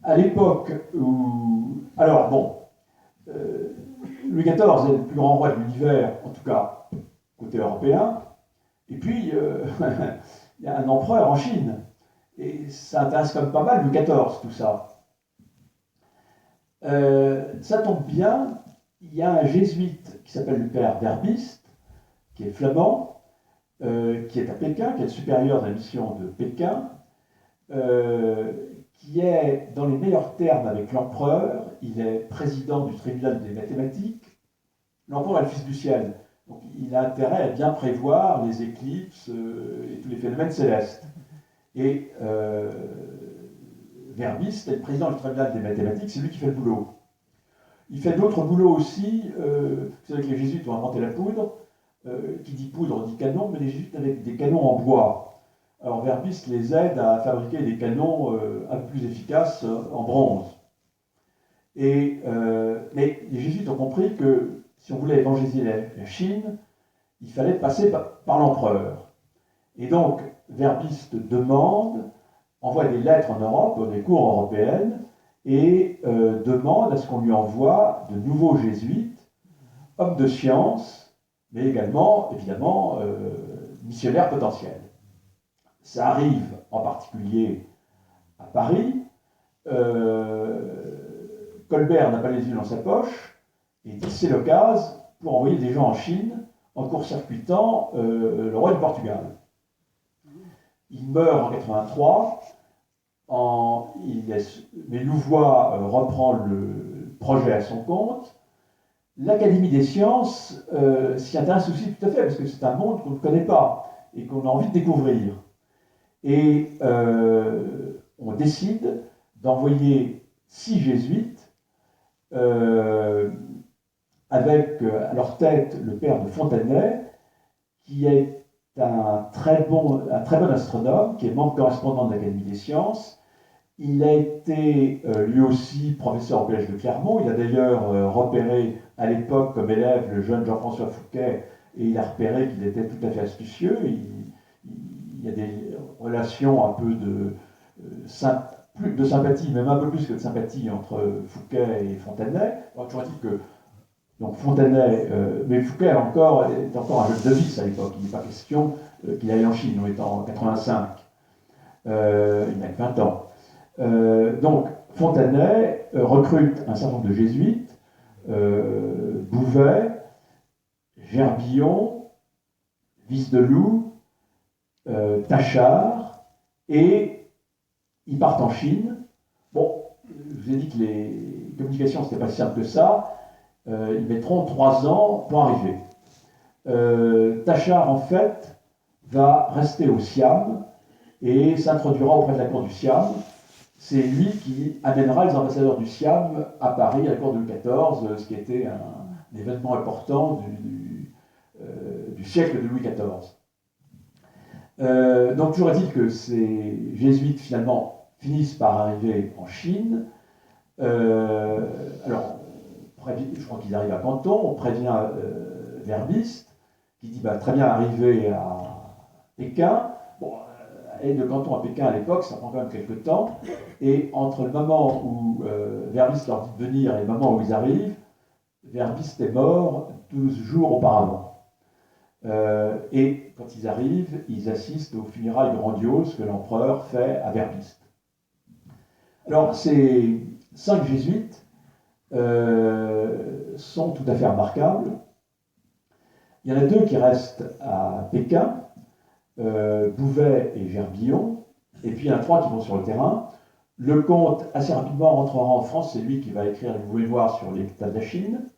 À l'époque où... Alors bon, Louis XIV est le plus grand roi de l'univers, en tout cas côté européen, et puis il y a un empereur en Chine, et ça intéresse quand même pas mal Louis XIV, tout ça. Ça tombe bien, il y a un jésuite qui s'appelle le père Verbiste, qui est flamand, qui est à Pékin, qui est le supérieur de la mission de Pékin, qui est dans les meilleurs termes avec l'empereur. Il est président du tribunal des mathématiques. L'empereur est le fils du ciel, Donc il a intérêt à bien prévoir les éclipses et tous les phénomènes célestes. Et Verbiste est le président du tribunal des mathématiques, c'est lui qui fait le boulot. Il fait d'autres boulots aussi. Vous savez que les jésuites ont inventé la poudre. Qui dit poudre dit canon, mais les jésuites avec des canons en bois. Alors Verbiste les aide à fabriquer des canons un peu plus efficaces en bronze. Mais les jésuites ont compris que si on voulait évangéliser la Chine, il fallait passer par l'empereur. Et donc Verbiste envoie des lettres en Europe, dans les cours européennes, et demande à ce qu'on lui envoie de nouveaux jésuites, hommes de science, mais également, évidemment, missionnaires potentiels. Ça arrive en particulier à Paris. Colbert n'a pas les yeux dans sa poche, et dit c'est l'occasion pour envoyer des gens en Chine en court-circuitant le roi du Portugal. Il meurt en 83, mais Louvois reprend le projet à son compte. L'Académie des sciences s'y intéresse aussi tout à fait, parce que c'est un monde qu'on ne connaît pas et qu'on a envie de découvrir. Et on décide d'envoyer 6 jésuites avec à leur tête le père de Fontenay, qui est un très bon astronome, qui est membre correspondant de l'Académie des sciences. Il a été lui aussi professeur au Collège de Clermont. Il a d'ailleurs repéré à l'époque comme élève le jeune Jean-François Fouquet, et il a repéré qu'il était tout à fait astucieux. Il y a des relations un peu de sympathie, même un peu plus que de sympathie entre Fouquet et Fontenay. Alors, toujours dit que donc Fontenay, mais Fouquet est encore un jeune novice à l'époque. Il n'est pas question qu'il aille en Chine, on est en 85. Il n'a que 20 ans. Donc Fontenay recrute un certain nombre de jésuites, Bouvet, Gerbillon, Vice-de-Loup, Tachard, et ils partent en Chine. Bon, je vous ai dit que les communications, c'était pas si simple que ça. Ils mettront 3 ans pour arriver. Tachard, en fait, va rester au Siam et s'introduira auprès de la cour du Siam. C'est lui qui amènera les ambassadeurs du Siam à Paris à la cour de Louis XIV, ce qui était un événement important du siècle de Louis XIV. Donc toujours est-il que ces jésuites finalement finissent par arriver en Chine. Alors, je crois qu'ils arrivent à Canton, on prévient Verbiste, qui dit très bien arriver à Pékin. Bon, aller de Canton à Pékin à l'époque, ça prend quand même quelques temps. Et entre le moment où Verbiste leur dit de venir et le moment où ils arrivent, Verbiste est mort 12 jours auparavant. Et quand ils arrivent, ils assistent aux funérailles grandioses que l'empereur fait à Verbiste. Alors, ces 5 jésuites sont tout à fait remarquables. Il y en a 2 qui restent à Pékin, Bouvet et Gerbillon, et puis il y en a 3 qui vont sur le terrain. Le comte, assez rapidement, rentrera en France, c'est lui qui va écrire les mémoires sur l'état de la Chine.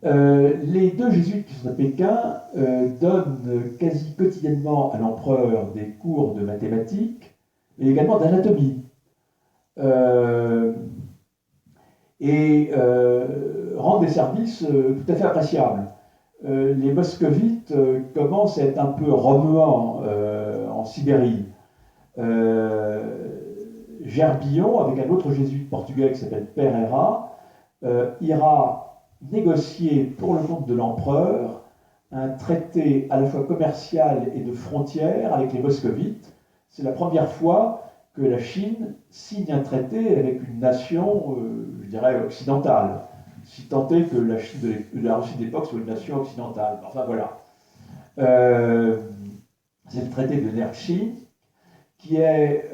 Les 2 jésuites qui sont à Pékin donnent quasi quotidiennement à l'empereur des cours de mathématiques, mais également d'anatomie. Et rendent des services tout à fait appréciables. Les moscovites commencent à être un peu remuants en Sibérie. Gerbillon, avec un autre jésuite portugais qui s'appelle Pereira, ira négocier pour le compte de l'empereur un traité à la fois commercial et de frontière avec les moscovites. C'est la première fois que la Chine signe un traité avec une nation, je dirais, occidentale, si tant est que la Russie d'époque soit une nation occidentale. Enfin voilà. C'est le traité de Nerchi qui est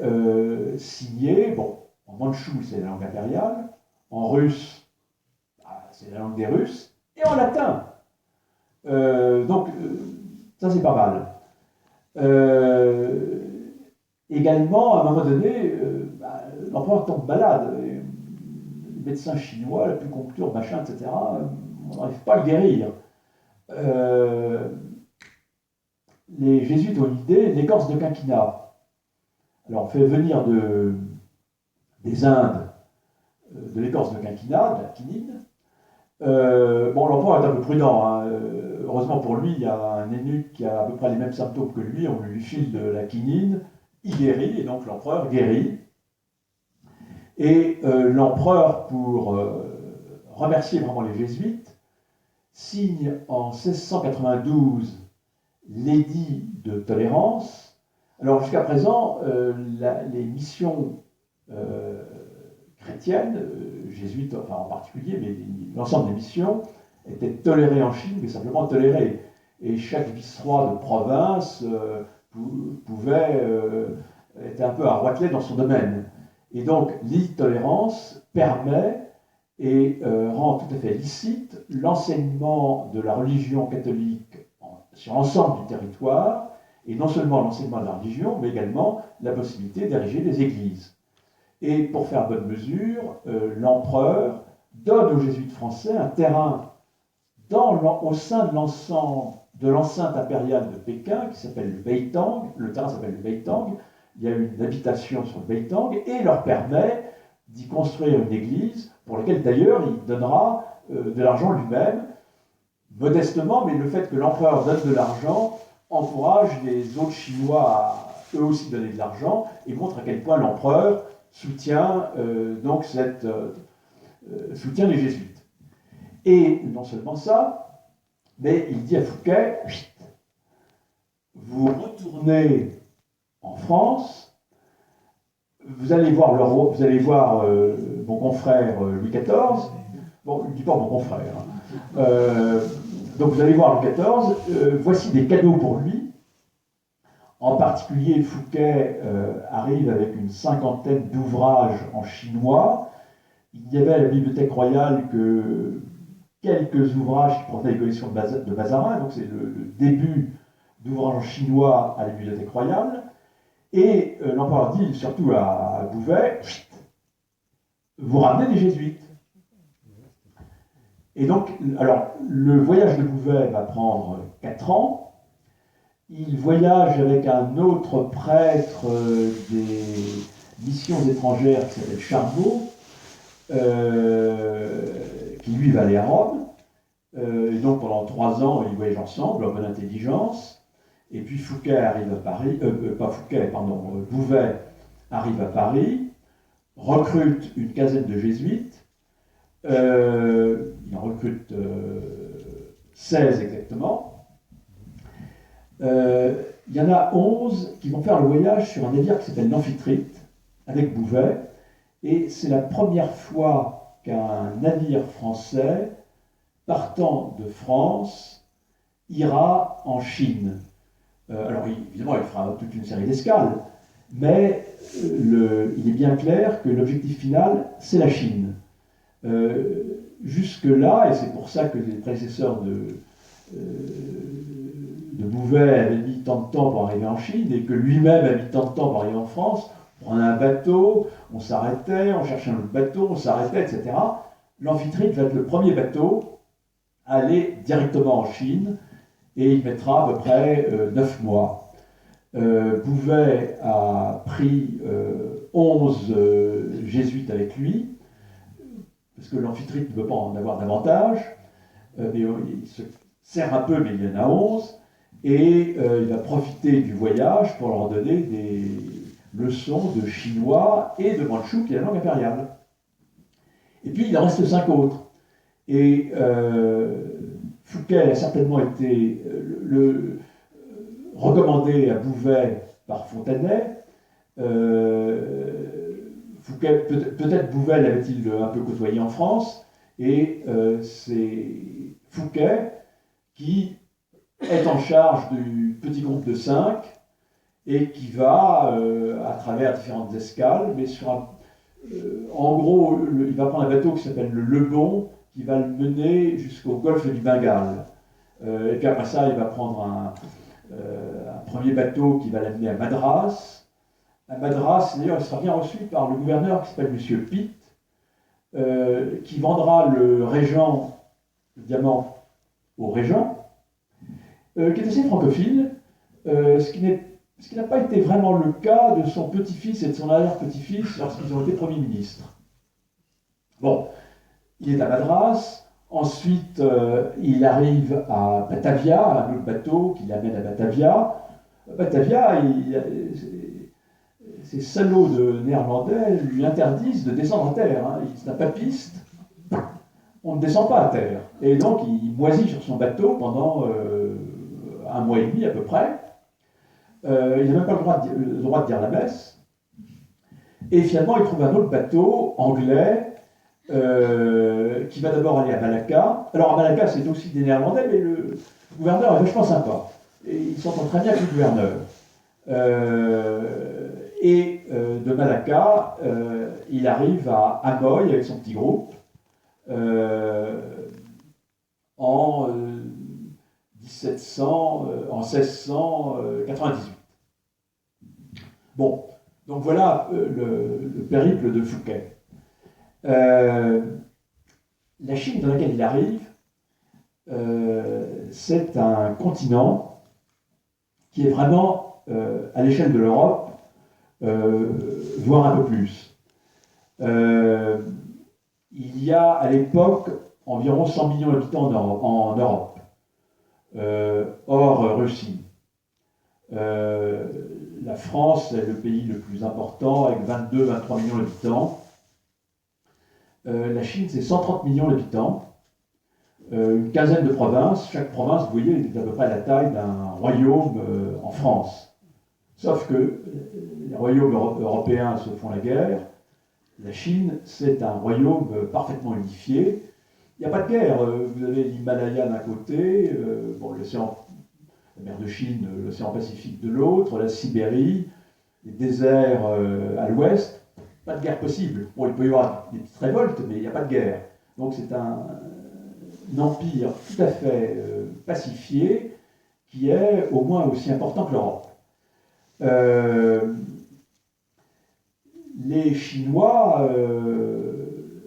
signé, en mandchou, c'est la langue impériale, en russe, c'est la langue des Russes, et en latin. Donc, ça c'est pas mal. Également, à un moment donné, l'empereur tombe malade. Les médecins chinois, la puncture, machin, etc., on n'arrive pas à le guérir. les jésuites ont une idée, l'écorce de quinquina. Alors on fait venir des Indes de l'écorce de quinquina, de la quinine. Bon, l'empereur est un peu prudent. Hein. Heureusement pour lui, il y a un eunuque qui a à peu près les mêmes symptômes que lui. On lui file de la quinine, il guérit, et donc l'empereur guérit. Et l'empereur, pour remercier vraiment les jésuites, signe en 1692 l'édit de tolérance. Alors jusqu'à présent, les missions chrétiennes, jésuites enfin, en particulier, mais l'ensemble des missions, étaient tolérées en Chine, mais simplement tolérées. Et chaque vice-roi de province pouvait être un peu à roitelet dans son domaine. Et donc l'intolérance permet et rend tout à fait licite l'enseignement de la religion catholique sur l'ensemble du territoire, et non seulement l'enseignement de la religion, mais également la possibilité d'ériger des églises. Et pour faire bonne mesure, l'empereur donne aux jésuites français un terrain au sein de l'enceinte impériale de Pékin, qui s'appelle le Beitang. Le terrain s'appelle le Beitang. Il y a une habitation sur le Beitang, et leur permet d'y construire une église, pour laquelle d'ailleurs il donnera de l'argent lui-même, modestement, mais le fait que l'empereur donne de l'argent encourage les autres Chinois à eux aussi donner de l'argent, et montre à quel point l'empereur soutient soutient les jésuites. Et non seulement ça, mais il dit à Fouquet, vous retournez en France, vous allez voir le roi, vous allez voir mon confrère Louis XIV. Bon, il ne dit pas mon confrère. Hein. Donc vous allez voir Louis XIV. Voici des cadeaux pour lui. En particulier, Fouquet arrive avec une cinquantaine d'ouvrages en chinois. Il y avait à la Bibliothèque royale que quelques ouvrages qui provenaient des collections de Mazarin. Donc c'est le début d'ouvrages en chinois à la Bibliothèque royale. Et l'empereur dit surtout à Bouvet, vous ramenez des jésuites. Et donc, alors, le voyage de Bouvet va prendre 4 ans. Il voyage avec un autre prêtre des missions étrangères qui s'appelle Charbot, qui lui va aller à Rome. Et donc pendant 3 ans, ils voyagent ensemble, en bonne intelligence. Et puis Fouquet arrive à Paris, Bouvet arrive à Paris, recrute une quinzaine de jésuites, il en recrute 16 exactement. Il y en a 11 qui vont faire le voyage sur un navire qui s'appelle l'Amphitrite, avec Bouvet, et c'est la première fois qu'un navire français, partant de France, ira en Chine. Alors évidemment, il fera toute une série d'escales, mais il est bien clair que l'objectif final, c'est la Chine. Jusque-là, et c'est pour ça que les prédécesseurs de Bouvet avaient mis tant de temps pour arriver en Chine, et que lui-même a mis tant de temps pour arriver en France, on prenait un bateau, on s'arrêtait, on cherchait un autre bateau, on s'arrêtait, etc. L'Amphitrite va être le premier bateau à aller directement en Chine, et il mettra à peu près 9 mois. Bouvet a pris 11 jésuites avec lui, parce que l'Amphitrite ne peut pas en avoir davantage, mais il se sert un peu, mais il y en a 11, et il va profiter du voyage pour leur donner des leçons de chinois et de mandchou, qui est la langue impériale. Et puis il en reste 5 autres. Et Fouquet a certainement été recommandé à Bouvet par Fontanet. Fouquet, peut-être Bouvet l'avait-il un peu côtoyé en France, et c'est Fouquet qui est en charge du petit groupe de 5 et qui va, à travers différentes escales, mais en gros, il va prendre un bateau qui s'appelle le Lebon, qui va le mener jusqu'au golfe du Bengale. Et puis après ça, il va prendre un premier bateau qui va l'amener à Madras. À Madras, d'ailleurs, il sera bien reçu par le gouverneur qui s'appelle M. Pitt, qui vendra le diamant au régent. qui est assez francophile, ce qui n'a pas été vraiment le cas de son petit-fils et de son arrière-petit-fils lorsqu'ils ont été premiers ministres. Bon, il est à Madras, ensuite il arrive à Batavia, un autre bateau qui l'amène à Batavia. Batavia, ces salauds de néerlandais lui interdisent de descendre à terre. Hein. Il n'a pas de piste, on ne descend pas à terre. Et donc il moisit sur son bateau pendant 1 mois et demi à peu près. Il n'a même pas le droit de dire la messe. Et finalement, il trouve un autre bateau anglais qui va d'abord aller à Malacca. Alors à Malacca, c'est aussi des Néerlandais, mais le gouverneur est vachement sympa. Et il s'entend très bien avec le gouverneur. De Malacca, il arrive à Amoy avec son petit groupe en 1698. Bon, donc voilà le périple de Fouquet. La Chine dans laquelle il arrive, c'est un continent qui est vraiment à l'échelle de l'Europe, voire un peu plus. Il y a à l'époque environ 100 millions d'habitants en Europe, hors Russie. La France est le pays le plus important avec 22-23 millions d'habitants. La Chine, c'est 130 millions d'habitants, une quinzaine de provinces. Chaque province, vous voyez, est à peu près la taille d'un royaume en France. Sauf que les royaumes européens se font la guerre. La Chine, c'est un royaume parfaitement unifié. Il n'y a pas de guerre. Vous avez l'Himalaya d'un côté, l'océan, la mer de Chine, l'océan Pacifique de l'autre, la Sibérie, les déserts à l'ouest. Pas de guerre possible. Bon, il peut y avoir des petites révoltes, mais il n'y a pas de guerre. Donc c'est un empire tout à fait pacifié qui est au moins aussi important que l'Europe. Les Chinois,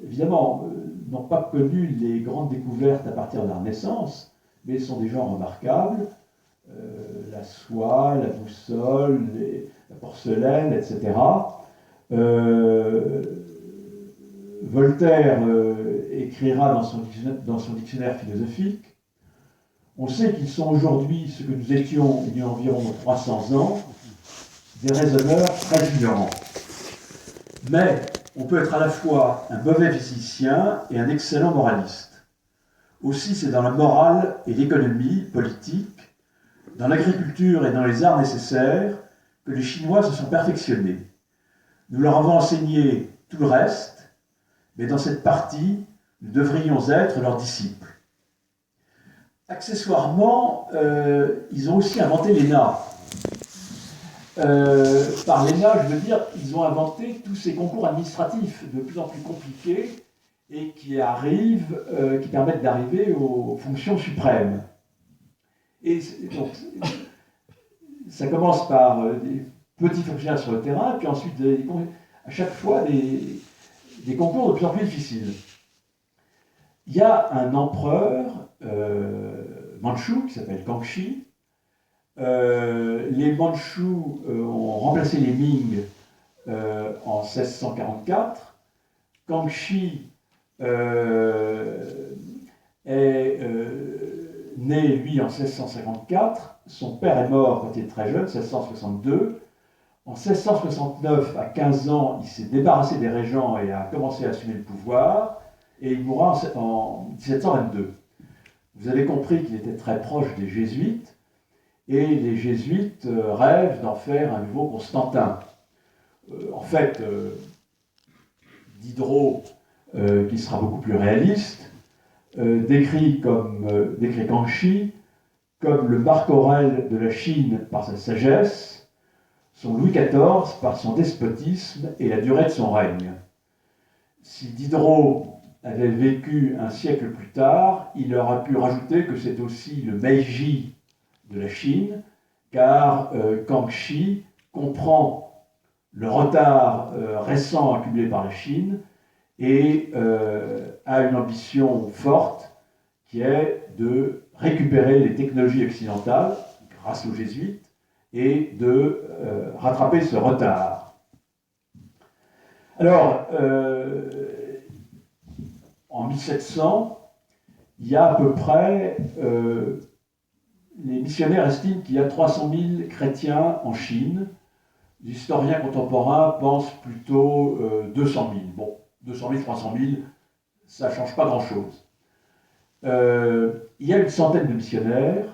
évidemment, n'ont pas connu les grandes découvertes à partir de la Renaissance, mais sont des gens remarquables. La soie, la boussole, la porcelaine, etc. Voltaire écrira dans son dictionnaire philosophique: on sait qu'ils sont aujourd'hui ce que nous étions il y a environ 300 ans, des raisonneurs très ignorants. Mais on peut être à la fois un mauvais physicien et un excellent moraliste. Aussi, c'est dans la morale et l'économie politique, dans l'agriculture et dans les arts nécessaires, que les Chinois se sont perfectionnés. Nous leur avons enseigné tout le reste, mais dans cette partie, nous devrions être leurs disciples. Accessoirement, ils ont aussi inventé l'ENA. Par l'ENA, je veux dire, ils ont inventé tous ces concours administratifs de plus en plus compliqués et qui permettent d'arriver aux fonctions suprêmes. Et donc, ça commence par des petits fonctionnaires sur le terrain, puis ensuite, à chaque fois, des concours de plus en plus difficiles. Il y a un empereur mandchou qui s'appelle Kangxi. Les Mandchous ont remplacé les Ming en 1644. Kangxi est né, lui, en 1654. Son père est mort quand il était très jeune, 1662. En 1669, à 15 ans, il s'est débarrassé des régents et a commencé à assumer le pouvoir. Et il mourra en 1722. Vous avez compris qu'il était très proche des jésuites. Et les jésuites rêvent d'en faire un nouveau Constantin. En fait, Diderot, qui sera beaucoup plus réaliste, décrit Kangxi comme le Marc Aurèle de la Chine par sa sagesse, son Louis XIV par son despotisme et la durée de son règne. Si Diderot avait vécu un siècle plus tard, il aurait pu rajouter que c'est aussi le Meiji de la Chine, car Kangxi comprend le retard récent accumulé par la Chine et a une ambition forte qui est de récupérer les technologies occidentales grâce aux jésuites et de rattraper ce retard. Alors, en 1700, il y a à peu près, les missionnaires estiment qu'il y a 300 000 chrétiens en Chine. Les historiens contemporains pensent plutôt 200 000. Bon, 200 000, 300 000, ça ne change pas grand-chose. Il y a une centaine de missionnaires,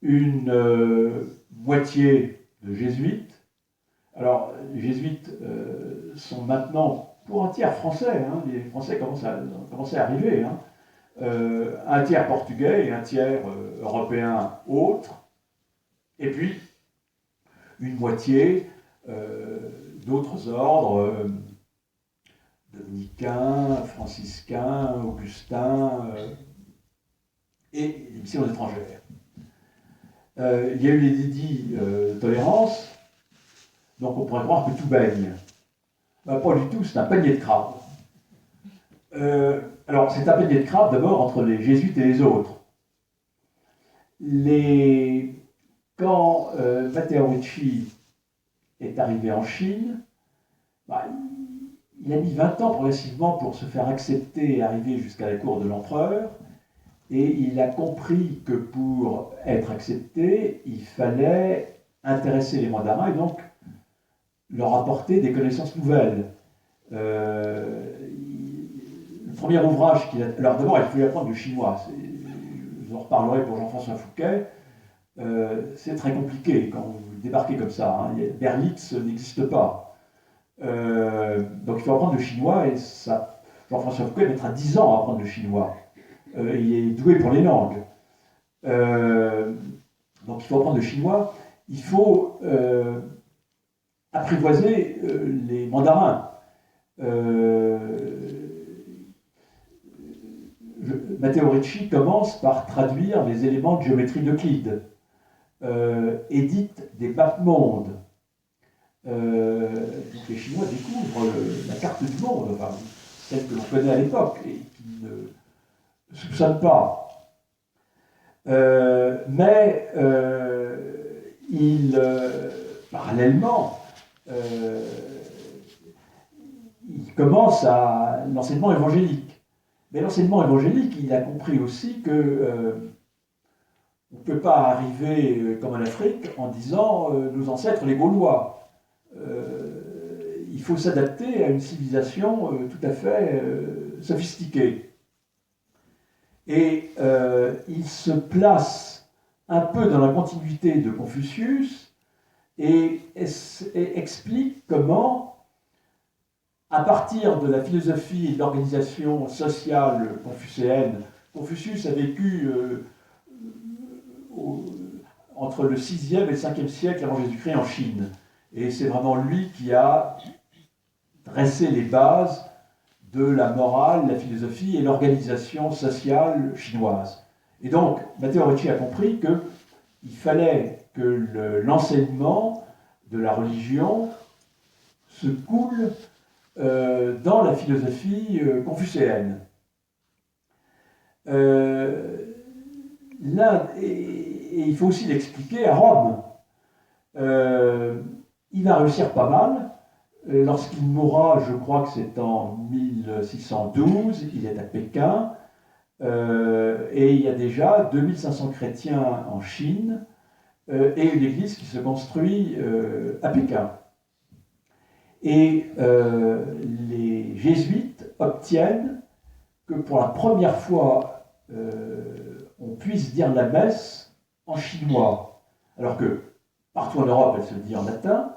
une moitié de jésuites. Alors, les jésuites sont maintenant pour un tiers français, hein, les Français commencent à arriver, hein, un tiers portugais et un tiers européen autre, et puis une moitié d'autres ordres, dominicains, franciscains, augustins, et les missions étrangères. Il y a eu les dédits tolérance, donc on pourrait croire que tout baigne. Ben, pas du tout, c'est un panier de crabes. Alors, c'est un panier de crabes d'abord entre les jésuites et les autres. Quand Matteo Ricci est arrivé en Chine, ben, il a mis 20 ans progressivement pour se faire accepter et arriver jusqu'à la cour de l'empereur. Et il a compris que pour être accepté, il fallait intéresser les mandarins et donc leur apporter des connaissances nouvelles. Le premier ouvrage qu'il a... Alors d'abord, il faut apprendre le chinois. Je vous en reparlerai pour Jean-François Fouquet. C'est très compliqué quand vous débarquez comme ça. Hein. Berlitz n'existe pas. Donc il faut apprendre le chinois et ça... Jean-François Fouquet mettra 10 ans à apprendre le chinois. Il est doué pour les langues. Donc il faut apprendre le chinois. Il faut apprivoiser les mandarins. Matteo Ricci commence par traduire les éléments de géométrie d'Euclide, édite des mapes-mondes. Donc les Chinois découvrent la carte du monde, enfin, celle que l'on connaît à l'époque et qui ne soupçonne pas. Mais parallèlement, il commence à l'enseignement évangélique. Mais l'enseignement évangélique, il a compris aussi que on ne peut pas arriver comme en Afrique en disant nos ancêtres les Gaulois. Il faut s'adapter à une civilisation tout à fait sophistiquée. Et il se place un peu dans la continuité de Confucius et explique comment, à partir de la philosophie et de l'organisation sociale confucéenne, Confucius a vécu entre le 6e et le 5e siècle avant Jésus-Christ en Chine. Et c'est vraiment lui qui a dressé les bases de la morale, la philosophie et l'organisation sociale chinoise. Et donc, Matteo Ricci a compris qu'il fallait que l'enseignement de la religion se coule dans la philosophie confucéenne. Et il faut aussi l'expliquer à Rome. Il va réussir pas mal. Lorsqu'il mourra, je crois que c'est en 1612, il est à Pékin, et il y a déjà 2500 chrétiens en Chine, et une église qui se construit à Pékin. Et les jésuites obtiennent que pour la première fois, on puisse dire la messe en chinois. Alors que partout en Europe, elle se dit en latin,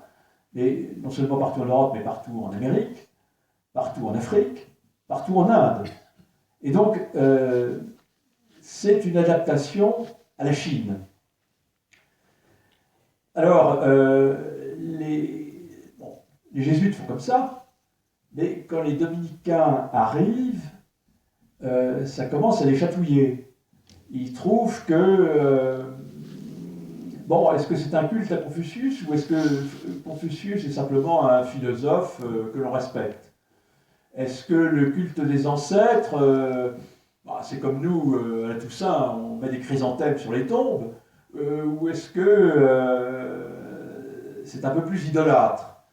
mais non seulement partout en Europe, mais partout en Amérique, partout en Afrique, partout en Inde. Et donc, c'est une adaptation à la Chine. Alors, les jésuites font comme ça, mais quand les dominicains arrivent, ça commence à les chatouiller. Ils trouvent que, est-ce que c'est un culte à Confucius ou est-ce que Confucius est simplement un philosophe que l'on respecte? Est-ce que le culte des ancêtres, c'est comme nous, à la Toussaint, on met des chrysanthèmes sur les tombes, ou est-ce que c'est un peu plus idolâtre?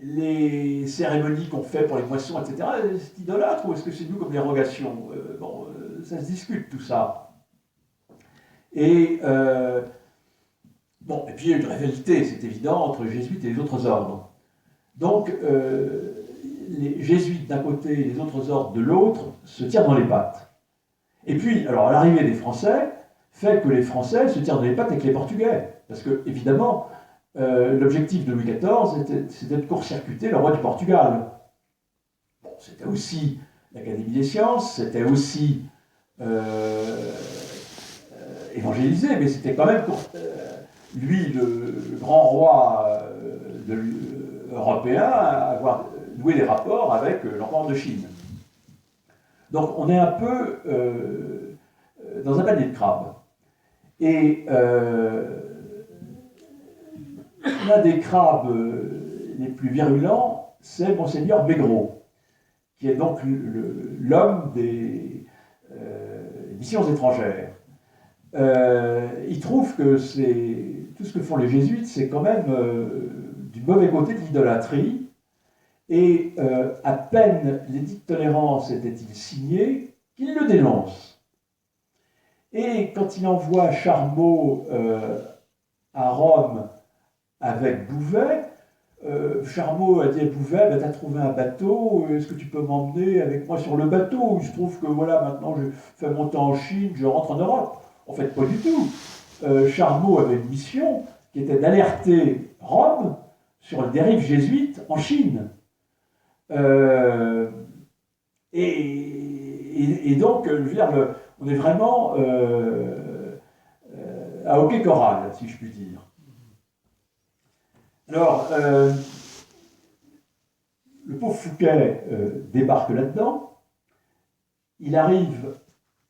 Les cérémonies qu'on fait pour les moissons, etc., c'est idolâtre ou est-ce que c'est nous comme l'érogation? Ça se discute tout ça. Et bon, et puis il y a une rivalité, c'est évident, entre les jésuites et les autres ordres. Donc, les jésuites d'un côté et les autres ordres de l'autre se tirent dans les pattes. Et puis, alors, l'arrivée des Français fait que les Français se tirent dans les pattes avec les Portugais. Parce que, évidemment, l'objectif de Louis XIV, c'était de court-circuiter le roi du Portugal. Bon, c'était aussi l'Académie des sciences, c'était aussi évangéliser, mais c'était quand même lui, le grand roi européen, à avoir noué des rapports avec l'empereur de Chine. Donc on est un peu dans un panier de crabes. Et l'un des crabes les plus virulents, c'est Monseigneur Maigreau, qui est donc l'homme des missions étrangères. Il trouve que tout ce que font les jésuites, c'est quand même du mauvais côté de l'idolâtrie. Et à peine l'édit de tolérance était-il signé, qu'il le dénonce. Et quand il envoie Charmeau à Rome avec Bouvet, Charmeau a dit à Bouvet, ben, tu as trouvé un bateau, est-ce que tu peux m'emmener avec moi sur le bateau? Il se trouve que voilà, maintenant je fais mon temps en Chine, je rentre en Europe. En fait, pas du tout. Charmeau avait une mission qui était d'alerter Rome sur les dérives jésuites en Chine. Et donc, je veux dire, on est vraiment à hockey choral, si je puis dire. Alors, le pauvre Fouquet débarque là-dedans. Il arrive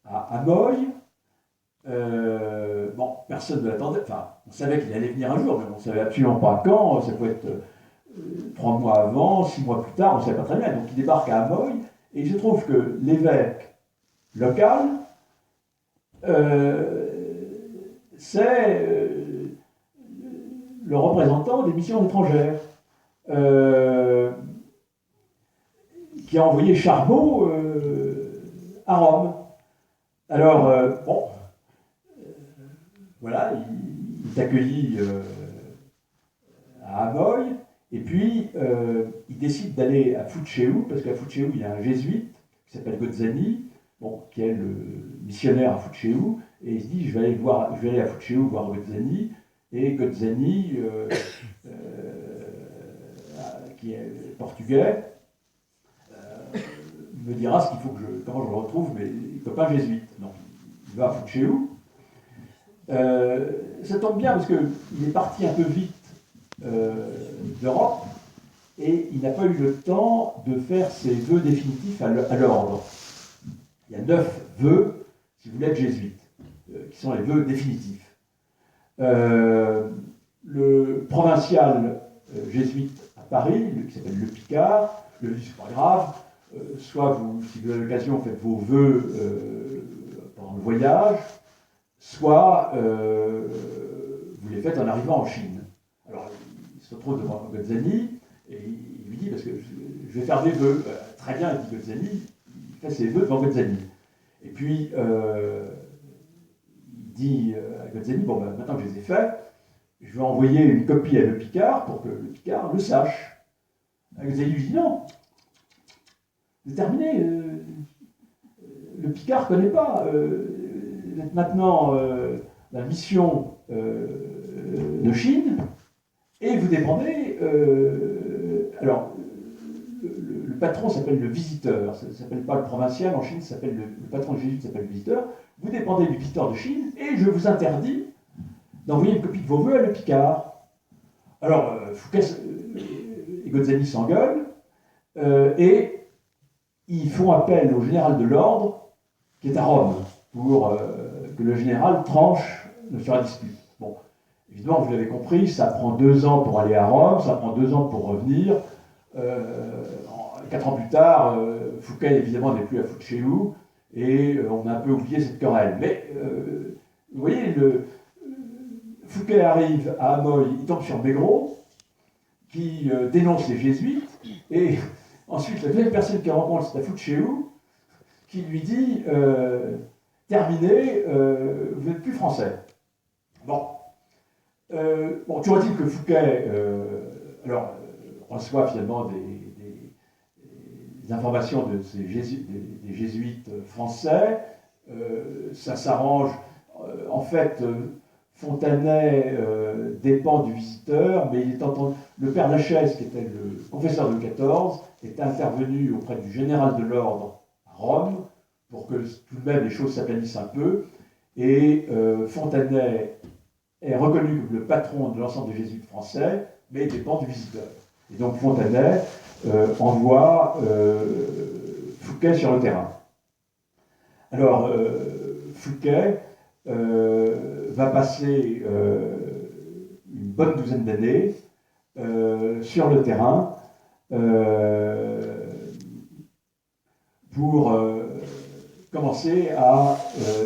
à Moy. Bon, personne ne l'attendait. Enfin, on savait qu'il allait venir un jour, mais on ne savait absolument pas quand. Ça peut être 3 mois avant, 6 mois plus tard, on ne savait pas très bien. Donc il débarque à Amoy, et il se trouve que l'évêque local, c'est le représentant des missions étrangères, qui a envoyé Charmeau à Rome. Alors, bon, voilà, il est accueilli à Amoy, et puis il décide d'aller à Fuceu, parce qu'à Fuceu, il y a un jésuite qui s'appelle Gozzani, bon, qui est le missionnaire à Fuceu, et il se dit, je vais aller à Fuceu voir Gozzani, et Gozzani, qui est portugais, me dira ce qu'il faut comment je le retrouve, mais copain jésuite. Donc, il va à Fuceu. Ça tombe bien parce qu'il est parti un peu vite d'Europe et il n'a pas eu le temps de faire ses vœux définitifs à l'ordre. Il y a 9 vœux, si vous voulez être jésuite, qui sont les vœux définitifs. Le provincial jésuite à Paris, qui s'appelle Le Picard, le dit c'est pas grave, soit vous, si vous avez l'occasion, faites vos vœux pendant le voyage, soit vous les faites en arrivant en Chine. Alors il se retrouve devant Gozzani et il lui dit, parce que je vais faire des vœux. Très bien, dit Gozzani, il fait ses vœux devant Gozzani. Et puis il dit à Gozzani, bon ben, maintenant que je les ai faits, je vais envoyer une copie à Le Picard pour que Le Picard le sache. Gozzani lui dit non, c'est terminé, Le Picard ne connaît pas. Vous êtes maintenant la mission de Chine et vous dépendez. Alors, le patron s'appelle le visiteur, ça ne s'appelle pas le provincial, en Chine, le patron de Jésus s'appelle le visiteur. Vous dépendez du visiteur de Chine et je vous interdis d'envoyer une copie de vos vœux à Le Picard. Alors, Fouquet et Gozzani s'engueulent et ils font appel au général de l'ordre qui est à Rome pour que le général tranche sur la dispute. Bon, évidemment, vous l'avez compris, ça prend 2 ans pour aller à Rome, ça prend 2 ans pour revenir. 4 ans plus tard, Fouquet, évidemment, n'est plus à Fouché-Hou, et on a un peu oublié cette querelle. Mais, vous voyez, Fouquet arrive à Amoy, il tombe sur Maigret, qui dénonce les jésuites, et ensuite, la deuxième personne qu'il rencontre, c'est à Fouché-Hou, qui lui dit terminé, vous n'êtes plus français. Bon. Bon, toujours est-il que Fouquet reçoit finalement des informations de des jésuites français. Ça s'arrange. En fait, Fontanet dépend du visiteur, mais il est entendu. Le père Lachaise, qui était le confesseur de Louis XIV, est intervenu auprès du général de l'ordre à Rome pour que tout de même les choses s'aplanissent un peu. Et Fontanet est reconnu comme le patron de l'ensemble des jésuites français, mais dépend du visiteur. Et donc Fontanet envoie Fouquet sur le terrain. Alors, Fouquet va passer une bonne douzaine d'années sur le terrain pour commencer à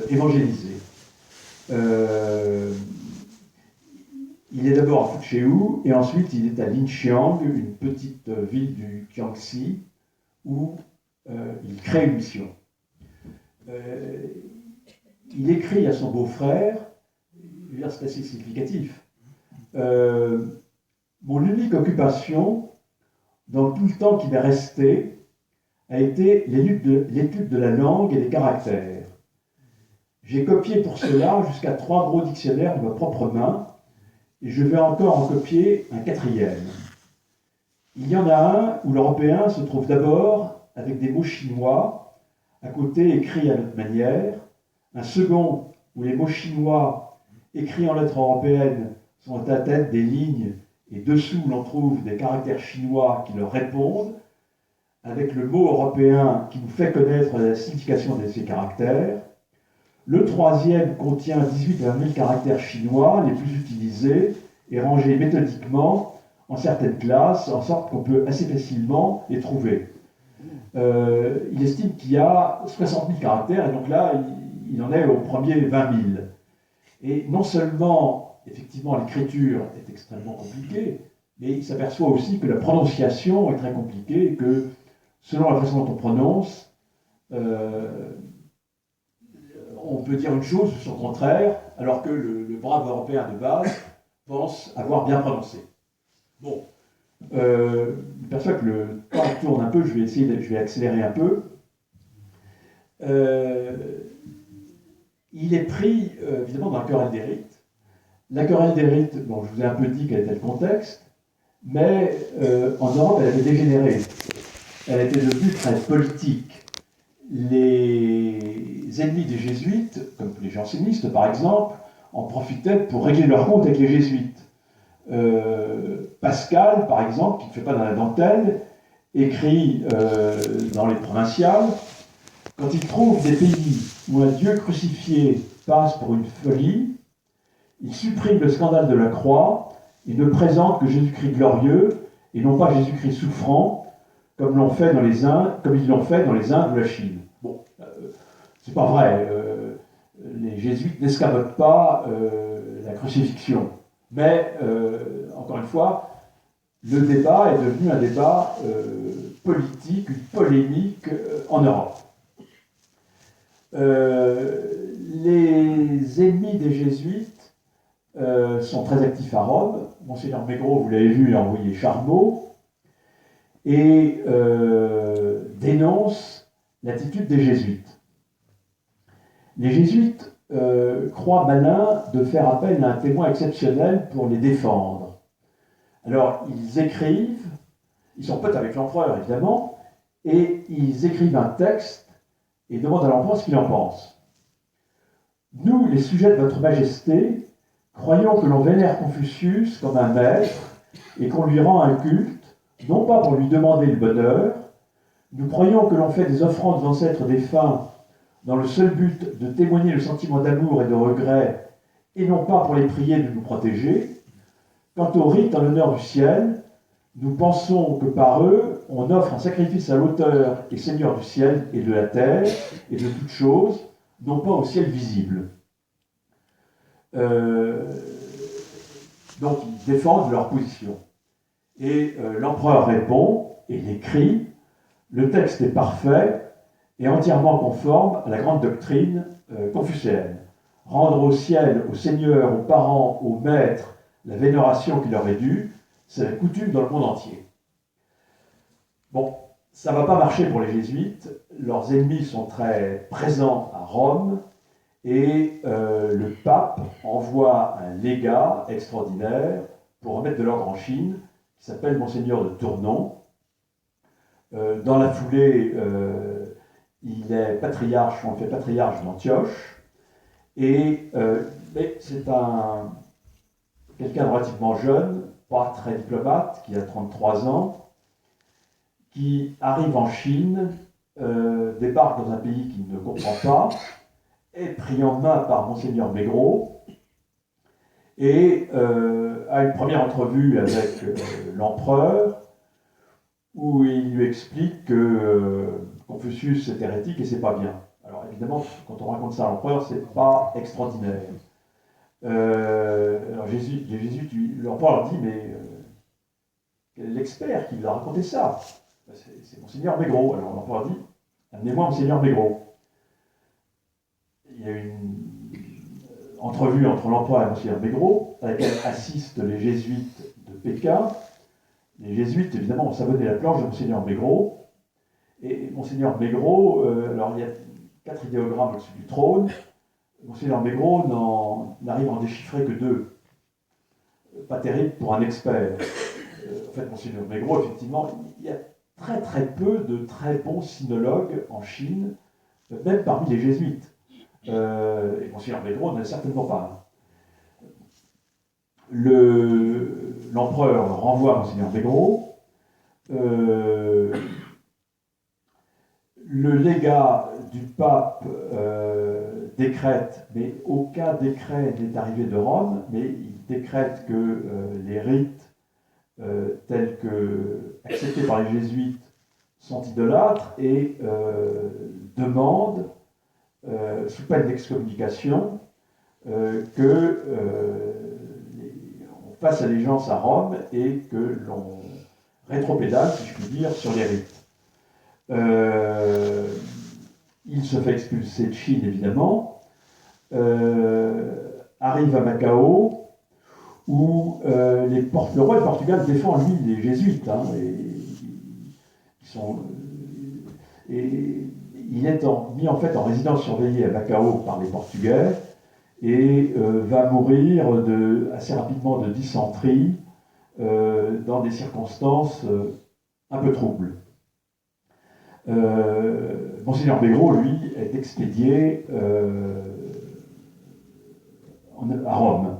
évangéliser. Il est d'abord à Fouché-Hou et ensuite il est à Linxiang, une petite ville du Jiangxi, où il crée une mission. Il écrit à son beau-frère, c'est assez significatif, mon unique occupation, dans tout le temps qui m'est resté, a été l'étude de la langue et des caractères. J'ai copié pour cela jusqu'à 3 gros dictionnaires de ma propre main, et je vais encore en copier un 4e. Il y en a un où l'européen se trouve d'abord avec des mots chinois, à côté écrits à notre manière, un second où les mots chinois écrits en lettres européennes sont à tête des lignes, et dessous l'on trouve des caractères chinois qui leur répondent, avec le mot européen qui nous fait connaître la signification de ces caractères. Le 3e contient 18 à 20 000 caractères chinois, les plus utilisés, et rangés méthodiquement en certaines classes, en sorte qu'on peut assez facilement les trouver. Il estime qu'il y a 60 000 caractères, et donc là, il en est au premier 20 000. Et non seulement, effectivement, l'écriture est extrêmement compliquée, mais il s'aperçoit aussi que la prononciation est très compliquée, et que selon la façon dont on prononce, on peut dire une chose ou son contraire, alors que le brave européen de base pense avoir bien prononcé. Bon, je m'aperçois que le temps tourne un peu, je vais accélérer un peu. Il est pris, évidemment, dans la querelle des rites. La querelle des rites, bon, je vous ai un peu dit quel était le contexte, mais en Europe, elle avait dégénéré. Elle était devenue très politique. Les ennemis des jésuites, comme les jansénistes par exemple, en profitaient pour régler leur compte avec les jésuites. Pascal, par exemple, qui ne fait pas dans la dentelle, écrit dans les provinciales, quand il trouve des pays où un Dieu crucifié passe pour une folie, il supprime le scandale de la croix et ne présente que Jésus-Christ glorieux et non pas Jésus-Christ souffrant, comme ils l'ont fait dans les Indes ou la Chine. Bon, c'est pas vrai. Les jésuites n'escamotent pas la crucifixion. Mais, encore une fois, le débat est devenu un débat politique, une polémique en Europe. Les ennemis des jésuites sont très actifs à Rome. Monseigneur Maigret, vous l'avez vu, a envoyé Charmeau et dénonce l'attitude des jésuites. Les jésuites croient malin de faire appel à un témoin exceptionnel pour les défendre. Alors, ils écrivent, ils sont potes avec l'empereur évidemment, et ils écrivent un texte et demandent à l'empereur ce qu'il en pense. Nous, les sujets de votre majesté, croyons que l'on vénère Confucius comme un maître et qu'on lui rend un culte, non pas pour lui demander le bonheur. Nous croyons que l'on fait des offrandes aux ancêtres défunts dans le seul but de témoigner le sentiment d'amour et de regret, et non pas pour les prier de nous protéger. Quant au rite en l'honneur du ciel, Nous pensons que par eux, on offre un sacrifice à l'auteur et Seigneur du ciel et de la terre et de toutes choses, non pas au ciel visible. Donc ils défendent leur position. Et l'empereur répond et l'écrit, le texte est parfait et entièrement conforme à la grande doctrine confucéenne. Rendre au ciel, aux seigneurs, aux parents, aux maîtres, la vénération qui leur est due, c'est la coutume dans le monde entier. Bon, ça ne va pas marcher pour les jésuites. Leurs ennemis sont très présents à Rome et le pape envoie un légat extraordinaire pour remettre de l'ordre en Chine, qui s'appelle Monseigneur de Tournon. Dans la foulée, il est patriarche, on le fait patriarche d'Antioche, et mais c'est quelqu'un de relativement jeune, pas très diplomate, qui a 33 ans, qui arrive en Chine, débarque dans un pays qu'il ne comprend pas, est pris en main par Monseigneur Maigret, et a une première entrevue avec l'empereur, où il lui explique que Confucius est hérétique et c'est pas bien. Alors évidemment, quand on raconte ça à l'empereur, c'est pas extraordinaire. Alors l'empereur leur dit, mais quel est l'expert qui vous a raconté ça? C'est Monseigneur Maigret. Alors l'empereur dit, amenez-moi Monseigneur Maigret. Il y a une entrevue entre l'empereur et Monseigneur Maigret, à laquelle assistent les jésuites de Pékin. Les jésuites, évidemment, ont sabonné la planche de Monseigneur Maigret. Et Monseigneur Maigret, alors il y a 4 idéogrammes au-dessus du trône. Monseigneur Maigret n'arrive à en déchiffrer que 2. Pas terrible pour un expert. En fait, Monseigneur Maigret, effectivement, il y a très très peu de très bons sinologues en Chine, même parmi les jésuites. Et Monseigneur Maigret n'est certainement pas un. L'empereur renvoie Monseigneur Maigret. Le légat du pape décrète, mais aucun décret n'est arrivé de Rome, mais il décrète que les rites tels que acceptés par les jésuites sont idolâtres et demande, sous peine d'excommunication, que on fasse allégeance à Rome et que l'on rétropédale, si je puis dire, sur les rites. Il se fait expulser de Chine, évidemment, arrive à Macao, où le roi de Portugal défend, lui, les jésuites, hein, et il est mis en fait en résidence surveillée à Macao par les Portugais, et va mourir assez rapidement de dysenterie dans des circonstances un peu troubles. Monseigneur Maigret, lui, est expédié à Rome.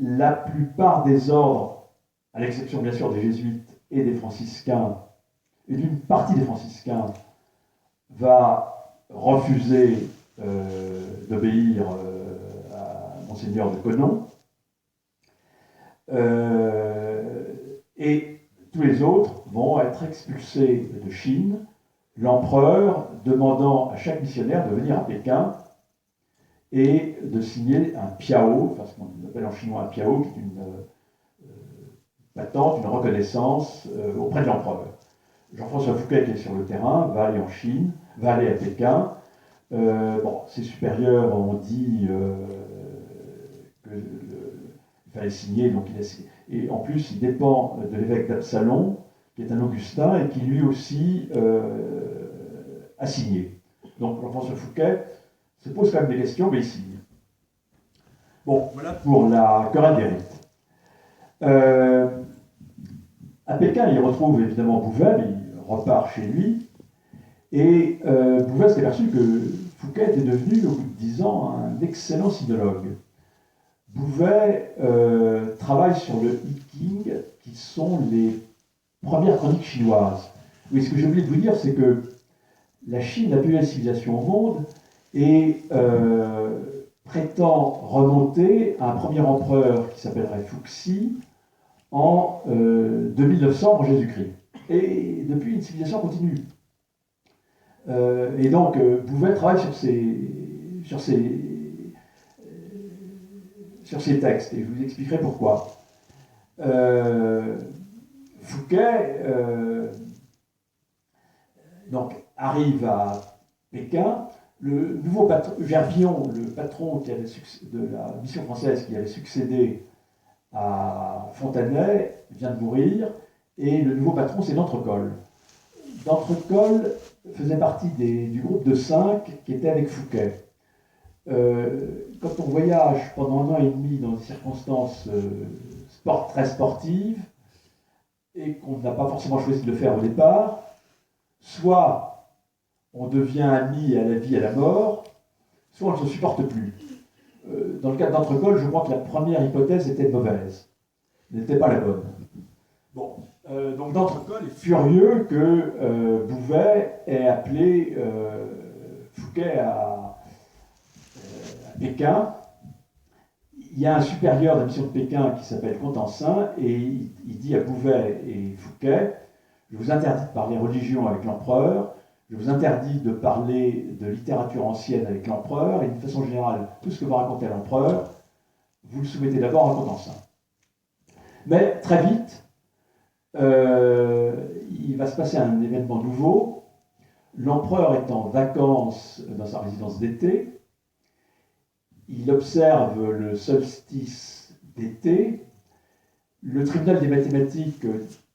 La plupart des ordres, à l'exception bien sûr des jésuites et des franciscains, et d'une partie des franciscains, va refuser d'obéir à Monseigneur de Conon. Et tous les autres vont être expulsés de Chine, l'empereur demandant à chaque missionnaire de venir à Pékin et de signer un piao, enfin ce qu'on appelle en chinois un piao, qui est une patente, une reconnaissance auprès de l'empereur. Jean-François Fouquet, qui est sur le terrain, va aller en Chine, va aller à Pékin. Ses supérieurs ont dit qu'il fallait signer, donc il a signé. Et en plus, il dépend de l'évêque d'Absalon, qui est un Augustin, et qui lui aussi a signé. Donc Jean-François Fouquet se pose quand même des questions, mais il signe. Bon, voilà pour la querelle des rites. À Pékin, il retrouve évidemment Bouvet, mais il repart chez lui. Et Bouvet s'est aperçu que Fouquet était devenu, au bout de 10 ans, un excellent sinologue. Bouvet travaille sur le I Ching, qui sont les premières chroniques chinoises. Oui, ce que j'ai oublié de vous dire, c'est que la Chine, la plus belle civilisation au monde, et prétend remonter à un premier empereur qui s'appellerait Fuxi, en 2900 avant Jésus-Christ. Et depuis, une civilisation continue. Et donc, Bouvet travaille sur ces textes, et je vous expliquerai pourquoi. Fouquet donc, arrive à Pékin. Le nouveau patron, Gerbillon, le patron de la mission française qui avait succédé à Fontanet, vient de mourir, et le nouveau patron, c'est D'Entrecolle. D'Entrecolle faisait partie du groupe de 5 qui était avec Fouquet. Quand on voyage pendant 1 an et demi dans des circonstances très sportives, et qu'on n'a pas forcément choisi de le faire au départ, soit on devient ami à la vie et à la mort, soit on ne se supporte plus. Dans le cas d'Entrecolle, je crois que la première hypothèse était mauvaise, n'était pas la bonne. Bon, donc D'Entrecolle est furieux que Bouvet ait appelé Fouquet à Pékin. Il y a un supérieur de la mission de Pékin qui s'appelle Contencin, et il dit à Bouvet et Fouquet: je vous interdis de parler religion avec l'empereur, je vous interdis de parler de littérature ancienne avec l'empereur, et d'une façon générale, tout ce que vous racontez à l'empereur, vous le soumettez d'abord à Contencin. Mais très vite, il va se passer un événement nouveau. L'empereur est en vacances dans sa résidence d'été. Il observe le solstice d'été. Le tribunal des mathématiques,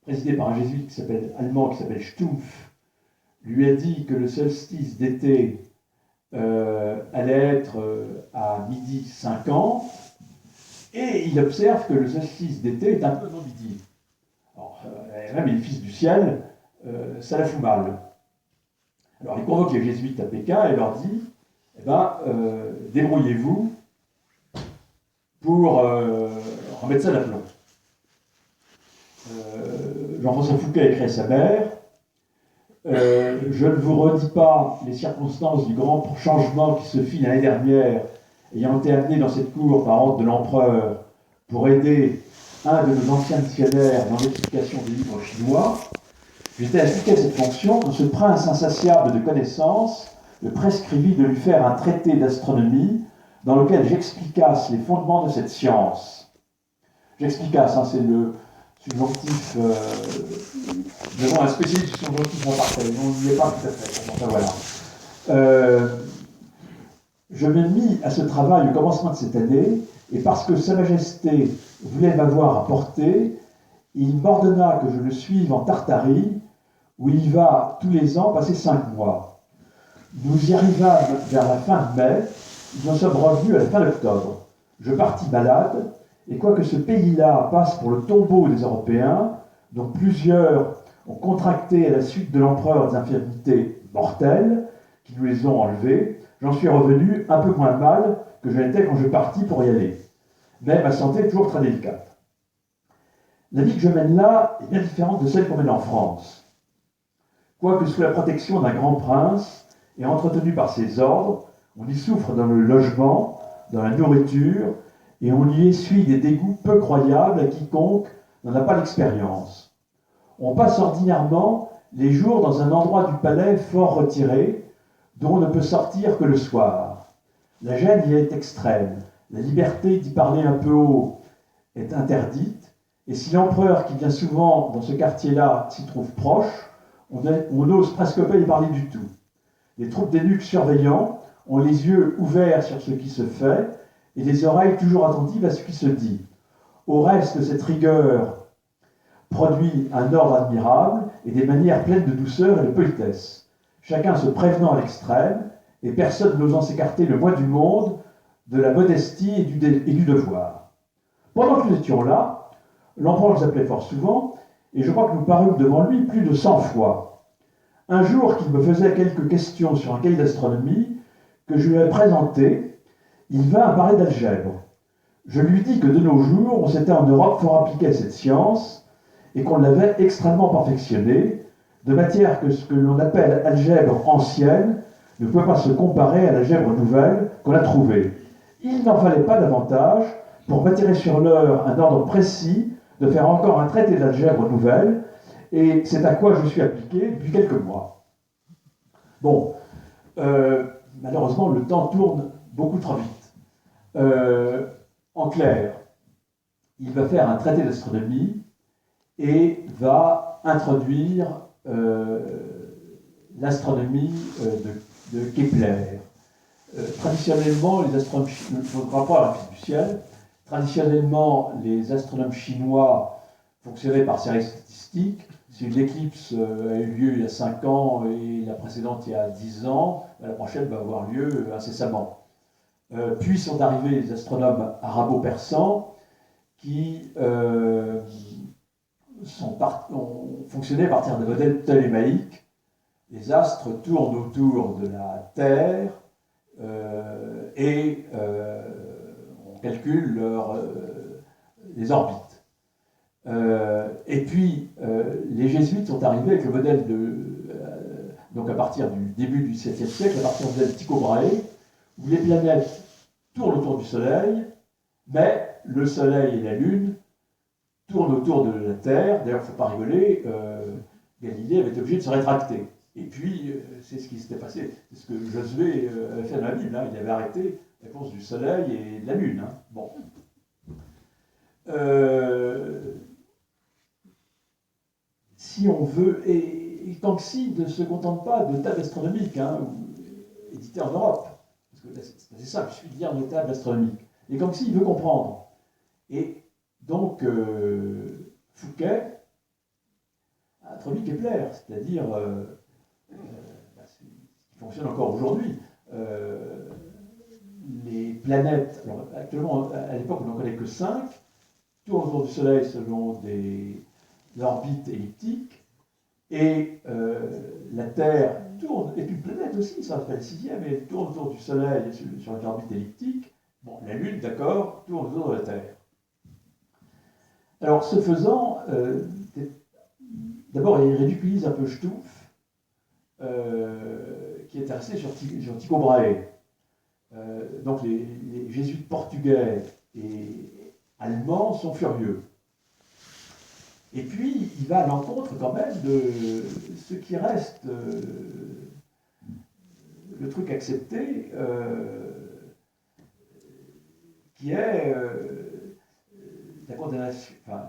présidé par un jésuite allemand qui s'appelle Stumpf, lui a dit que le solstice d'été allait être à 12h50, et il observe que le solstice d'été est un peu avant midi. Alors, même les fils du ciel, ça la fout mal. Alors il convoque les jésuites à Pékin et leur dit: eh ben, débrouillez-vous pour remettre ça d'aplomb. Jean-François Fouquet écrit à sa mère: je ne vous redis pas les circonstances du grand changement qui se fit l'année dernière, ayant été amené dans cette cour par ordre de l'empereur pour aider un de nos anciens missionnaires dans l'explication des livres chinois. J'étais assisté à cette fonction quand ce prince insatiable de connaissances me prescrivit de lui faire un traité d'astronomie dans lequel j'expliquasse les fondements de cette science. J'expliquasse, hein, c'est le subjonctif, nous avons un spécialiste du subjonctif en partage, on n'y est pas tout à fait. Enfin, voilà. Je me mis à ce travail au commencement de cette année, et parce que Sa Majesté voulait m'avoir à portée, il m'ordonna que je le suive en Tartarie, où il va tous les ans passer 5 mois. Nous y arrivâmes vers la fin de mai, nous en sommes revenus à la fin d'octobre. Je partis malade, et quoique ce pays-là passe pour le tombeau des Européens, dont plusieurs ont contracté à la suite de l'empereur des infirmités mortelles, qui nous les ont enlevées, j'en suis revenu un peu moins mal que je l'étais quand je partis pour y aller. Mais ma santé est toujours très délicate. La vie que je mène là est bien différente de celle qu'on mène en France. Quoique sous la protection d'un grand prince et entretenu par ses ordres, on y souffre dans le logement, dans la nourriture, et on y essuie des dégoûts peu croyables à quiconque n'en a pas l'expérience. On passe ordinairement les jours dans un endroit du palais fort retiré, dont on ne peut sortir que le soir. La gêne y est extrême, la liberté d'y parler un peu haut est interdite, et si l'empereur, qui vient souvent dans ce quartier-là, s'y trouve proche, on n'ose presque pas y parler du tout. Les troupes d'eunuques surveillants ont les yeux ouverts sur ce qui se fait et les oreilles toujours attentives à ce qui se dit. Au reste, cette rigueur produit un ordre admirable et des manières pleines de douceur et de politesse, chacun se prévenant à l'extrême et personne n'osant s'écarter le moins du monde de la modestie et du devoir. Pendant que nous étions là, l'empereur nous appelait fort souvent, et je crois que nous parûmes devant lui plus de 100 fois. Un jour qu'il me faisait quelques questions sur un cahier d'astronomie que je lui ai présenté, il vint à parler d'algèbre. Je lui dis que de nos jours, on s'était en Europe fort appliqué à cette science et qu'on l'avait extrêmement perfectionnée, de matière que ce que l'on appelle algèbre ancienne ne peut pas se comparer à l'algèbre nouvelle qu'on a trouvée. Il n'en fallait pas davantage pour m'attirer sur l'heure un ordre précis de faire encore un traité d'algèbre nouvelle, et c'est à quoi je suis appliqué depuis quelques mois. Bon, malheureusement, le temps tourne beaucoup trop vite. En clair, il va faire un traité d'astronomie et va introduire l'astronomie de Kepler. Traditionnellement, les astronomes, le rapport à la physique du ciel, traditionnellement, les astronomes chinois fonctionnaient par série statistique. Si l'éclipse a eu lieu il y a 5 ans et la précédente il y a 10 ans, la prochaine va avoir lieu incessamment. Puis sont arrivés les astronomes arabo-persans qui ont fonctionné à partir de modèles ptolémaïques. Les astres tournent autour de la Terre et on calcule les orbites. Et puis, les jésuites sont arrivés avec le modèle donc à partir du début du 7e siècle, à partir du modèle Tycho Brahe, où les planètes tournent autour du Soleil, mais le Soleil et la Lune tournent autour de la Terre. D'ailleurs, il ne faut pas rigoler, Galilée avait été obligé de se rétracter. Et puis, c'est ce qui s'était passé, c'est ce que Josué avait fait dans la Bible, hein. Il avait arrêté à cause du Soleil et de la Lune. Hein. Bon. Si on veut, et Kangxi ne se contente pas de table astronomique, hein, édité en Europe, parce que c'est ça que je suis de dire de table astronomique. Et Kangxi, il veut comprendre. Et donc, Fouquet a introduit Kepler, c'est-à-dire ce qui fonctionne encore aujourd'hui. Les planètes, alors actuellement, à l'époque, on n'en connaît que 5, tournent autour du Soleil selon des orbites elliptiques, et la Terre tourne, et puis une planète aussi, ça fait la 6e, mais elle tourne autour du Soleil sur une orbite elliptique. Bon, la Lune, d'accord, tourne autour de la Terre. Alors, ce faisant, d'abord, il ridiculise un peu Stouff, qui est resté sur Tycho Brahe. Donc, les jésuites portugais et allemands sont furieux. Et puis, il va à l'encontre quand même de ce qui reste le truc accepté, qui est la condamnation, enfin,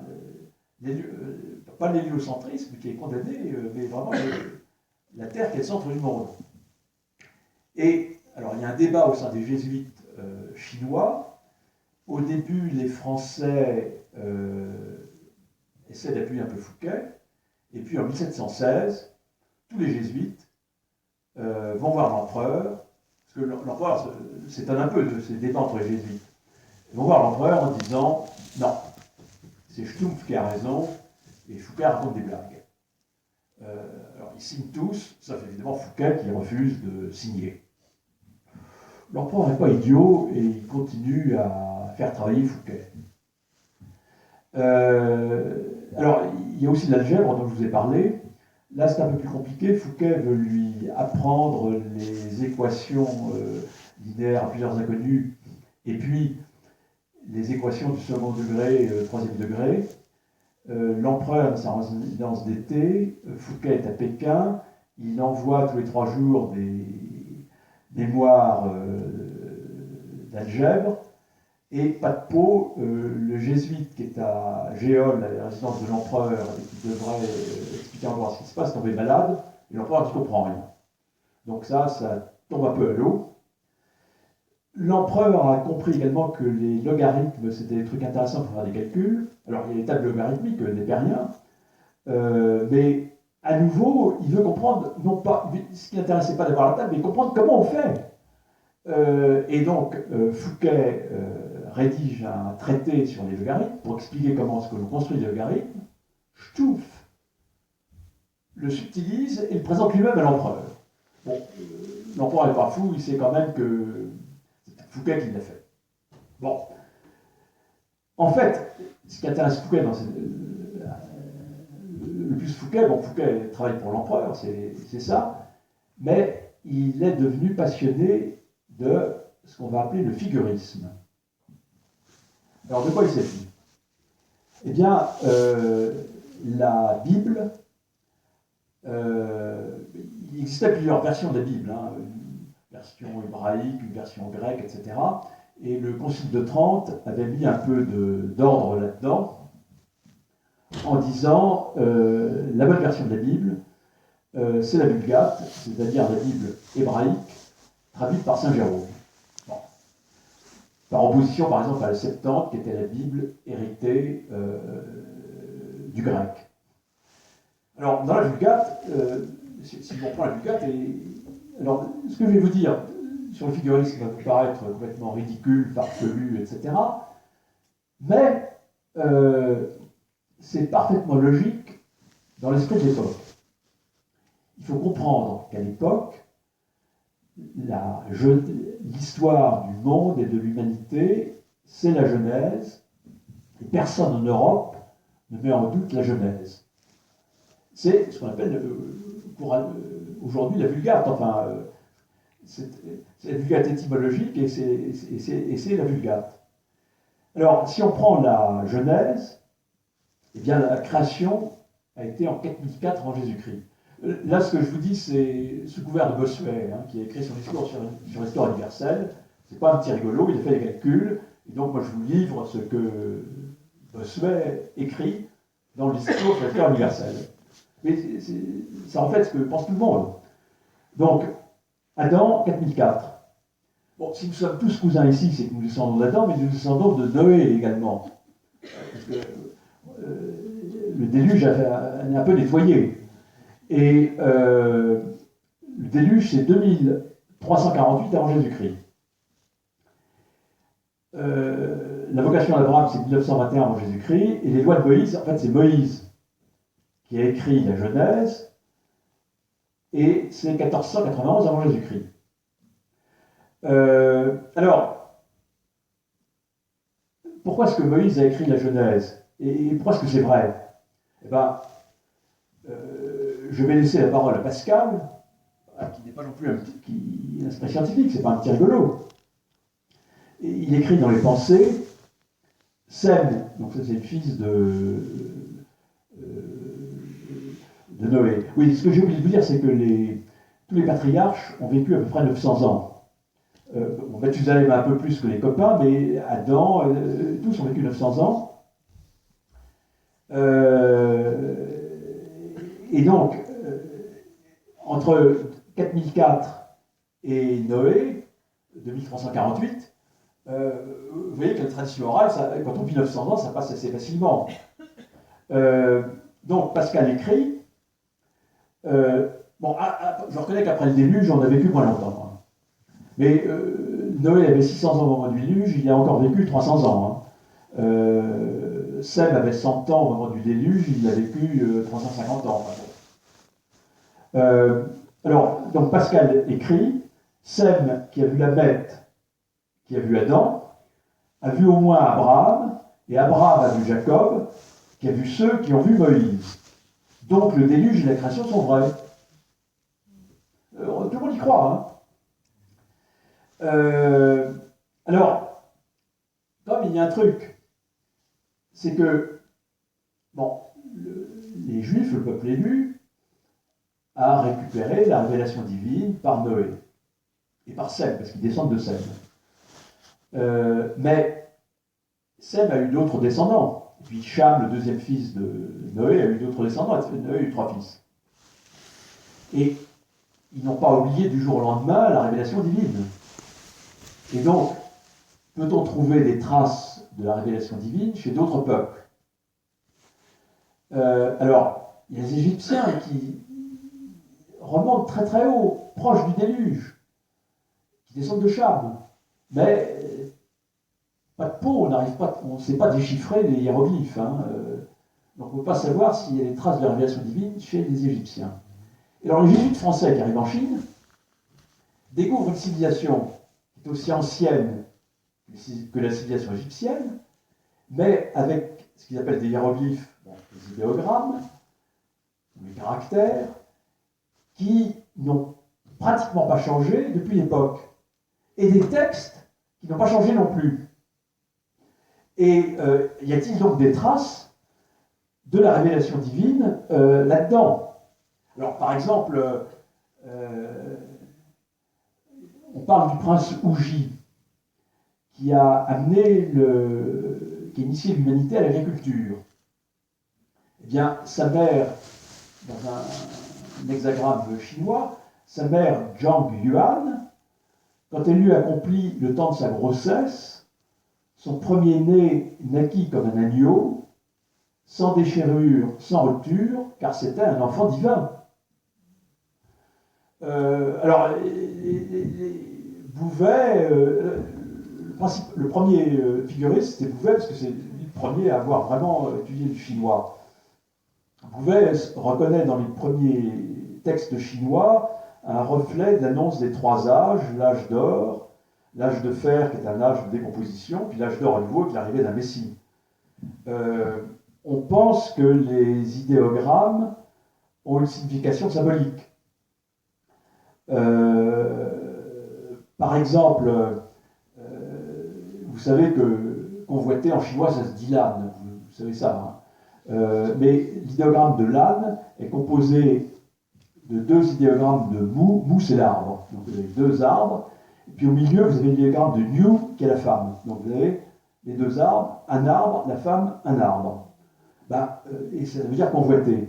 pas l'héliocentrisme qui est condamné, mais vraiment la Terre qui est le centre du monde. Et alors il y a un débat au sein des jésuites chinois. Au début, les Français essaient d'appuyer un peu Fouquet, et puis en 1716, tous les jésuites vont voir l'empereur, parce que l'empereur s'étonne un peu de ces débats entre les jésuites. Ils vont voir l'empereur en disant non, c'est Stumpf qui a raison, et Fouquet raconte des blagues. Alors ils signent tous, sauf évidemment Fouquet qui refuse de signer. L'empereur n'est pas idiot et il continue à faire travailler Fouquet. Alors il y a aussi l'algèbre dont je vous ai parlé. Là c'est un peu plus compliqué. Fouquet veut lui apprendre les équations linéaires à plusieurs inconnues et puis les équations du second degré, troisième degré. L'empereur, dans sa résidence d'été, Fouquet est à Pékin, il envoie tous les 3 jours des mémoires d'algèbre, et pas de peau, le jésuite qui est à Géole, à la résidence de l'empereur, et qui devrait expliquer en droit ce qui se passe, est tombé malade, et l'empereur dit qu'il ne comprend rien. Donc ça tombe un peu à l'eau. L'empereur a compris également que les logarithmes, c'était des trucs intéressants pour faire des calculs. Alors, il y a les tables logarithmiques népériens, mais à nouveau, il veut comprendre, non pas, ce qui n'intéressait pas d'avoir la table, mais comprendre comment on fait. Et donc, Fouquet rédige un traité sur les logarithmes pour expliquer comment est-ce que l'on construit les logarithmes. Stouff le subtilise et le présente lui-même à l'empereur. Bon, l'empereur n'est pas fou, il sait quand même que Fouquet qui l'a fait. Bon. En fait, ce qui intéresse Fouquet dans le plus Fouquet, bon, Fouquet travaille pour l'empereur, c'est ça, mais il est devenu passionné de ce qu'on va appeler le figurisme. Alors, de quoi il s'agit? Eh bien, la Bible, il existait plusieurs versions de la Bible, hein, une version hébraïque, une version grecque, etc. Et le Concile de Trente avait mis un peu d'ordre là-dedans, en disant la bonne version de la Bible, c'est la Vulgate, c'est-à-dire la Bible hébraïque, traduite par Saint Jérôme. Bon. Par opposition, par exemple, à la Septante, qui était la Bible héritée du grec. Alors, dans la Vulgate, si on prend la Vulgate, alors, ce que je vais vous dire sur le figurisme va vous paraître complètement ridicule, farfelu, etc. Mais c'est parfaitement logique dans l'esprit de l'époque. Il faut comprendre qu'à l'époque, l'histoire du monde et de l'humanité, c'est la Genèse, et personne en Europe ne met en doute la Genèse. C'est ce qu'on appelle aujourd'hui la Vulgate, enfin, c'est la Vulgate étymologique et c'est la Vulgate. Alors, si on prend la Genèse, eh bien, la création a été en 4004 avant Jésus-Christ. Là, ce que je vous dis, c'est sous couvert de Bossuet, hein, qui a écrit son discours sur l'histoire universelle. C'est pas un petit rigolo, il a fait des calculs. Et donc, moi, je vous livre ce que Bossuet écrit dans le discours sur l'histoire universelle. Mais c'est en fait ce que pense tout le monde. Donc, Adam, 4004. Bon, si nous sommes tous cousins ici, c'est que nous descendons d'Adam, mais nous descendons de Noé également. Parce que le déluge a un peu nettoyé. Et le déluge, c'est 2348 avant Jésus-Christ. La vocation d'Abraham, c'est 1921 avant Jésus-Christ. Et les lois de Moïse, en fait, c'est Moïse qui a écrit la Genèse. Et c'est 1491 avant Jésus-Christ. Alors, pourquoi est-ce que Moïse a écrit la Genèse? Et pourquoi est-ce que c'est vrai? Eh bien, je vais laisser la parole à Pascal, qui n'est pas non plus un aspect scientifique, c'est pas un petit rigolo. Et il écrit dans les Pensées, Sem, donc ça c'est le fils de Noé. Oui, ce que j'ai oublié de vous dire, c'est que tous les patriarches ont vécu à peu près 900 ans. Mathusalem un peu plus que les copains, mais Adam, tous ont vécu 900 ans. Et donc, entre 4004 et Noé, 2348, vous voyez que la tradition orale, quand on vit 900 ans, ça passe assez facilement. Donc, Pascal écrit, je reconnais qu'après le déluge, on a vécu moins longtemps. Hein. Mais Noé avait 600 ans au moment du déluge, il a encore vécu 300 ans. Hein. Sem avait 100 ans au moment du déluge, il a vécu 350 ans. Alors, donc Pascal écrit, Sem, qui a vu la bête, qui a vu Adam, a vu au moins Abraham, et Abraham a vu Jacob, qui a vu ceux qui ont vu Moïse. Donc le déluge et la création sont vrais. Tout le monde y croit. Hein. Alors, comme il y a un truc, c'est que, bon, les Juifs, le peuple élu, a récupéré la révélation divine par Noé et par Sem, parce qu'ils descendent de Sem. Mais Sem a eu d'autres descendants. Et puis Cham, le deuxième fils de Noé, a eu d'autres descendants. Noé a eu 3 fils. Et ils n'ont pas oublié du jour au lendemain la révélation divine. Et donc, peut-on trouver des traces de la révélation divine chez d'autres peuples? Alors, il y a les Égyptiens qui remontent très très haut, proches du déluge, qui descendent de Cham. Mais pas de peau, on ne sait pas déchiffrer les hiéroglyphes. Hein. Donc on ne peut pas savoir s'il y a des traces de la révélation divine chez les Égyptiens. Et alors les jésuites français qui arrivent en Chine découvrent une civilisation qui est aussi ancienne que la civilisation égyptienne, mais avec ce qu'ils appellent des hiéroglyphes, des idéogrammes, ou les caractères, qui n'ont pratiquement pas changé depuis l'époque. Et des textes qui n'ont pas changé non plus. Et y a-t-il donc des traces de la révélation divine là-dedans. Alors, par exemple, on parle du prince Ouji, qui a qui a initié l'humanité à l'agriculture. Eh bien, sa mère, dans un hexagramme chinois, sa mère, Zhang Yuan, quand elle eut accompli le temps de sa grossesse, son premier-né naquit comme un agneau, sans déchirure, sans rupture, car c'était un enfant divin. Alors, Bouvet, le premier figuriste, c'était Bouvet, parce que c'est lui le premier à avoir vraiment étudié le chinois. Bouvet reconnaît dans les premiers textes chinois un reflet de l'annonce des trois âges, l'âge d'or, l'âge de fer qui est un âge de décomposition, puis l'âge d'or à nouveau qui est l'arrivée d'un messie. On pense que les idéogrammes ont une signification symbolique. Par exemple, vous savez que convoiter en chinois, ça se dit l'âne, vous savez ça. Hein. Mais l'idéogramme de l'âne est composé de deux idéogrammes de mou. Mou, c'est l'arbre. Donc vous avez deux arbres. Et puis au milieu, vous avez l'idéogramme de niu, qui est la femme. Donc vous avez les deux arbres, un arbre, la femme, un arbre. Et ça veut dire convoiter.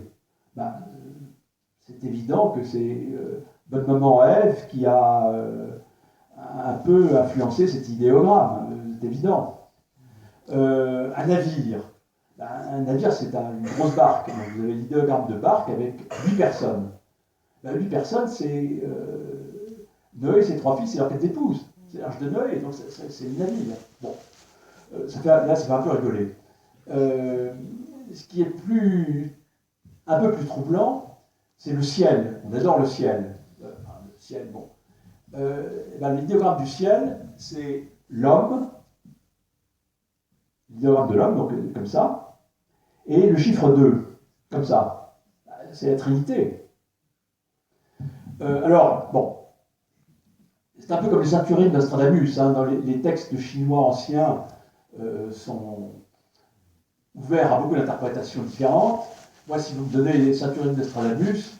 C'est évident que c'est bonne maman Ève qui a un peu influencé cet idéogramme. C'est évident. Un navire. Un navire, c'est une grosse barque. Donc vous avez l'idéogramme de barque avec 8 personnes. 8 personnes, c'est Noé et ses 3 fils et leurs 4 épouses. C'est l'âge de Noé, donc c'est le navire. Bon, là, ça fait un peu rigoler. Ce qui est un peu plus troublant, c'est le ciel. On adore le ciel. Le ciel, bon. L'idéogramme du ciel, c'est l'homme, l'idéogramme de l'homme, donc comme ça, et le chiffre 2, comme ça. C'est la Trinité. Alors, bon, c'est un peu comme les Centurines d'Nostradamus. Hein, dans les textes chinois anciens sont ouverts à beaucoup d'interprétations différentes. Moi, si vous me donnez les Centurines d'Nostradamus,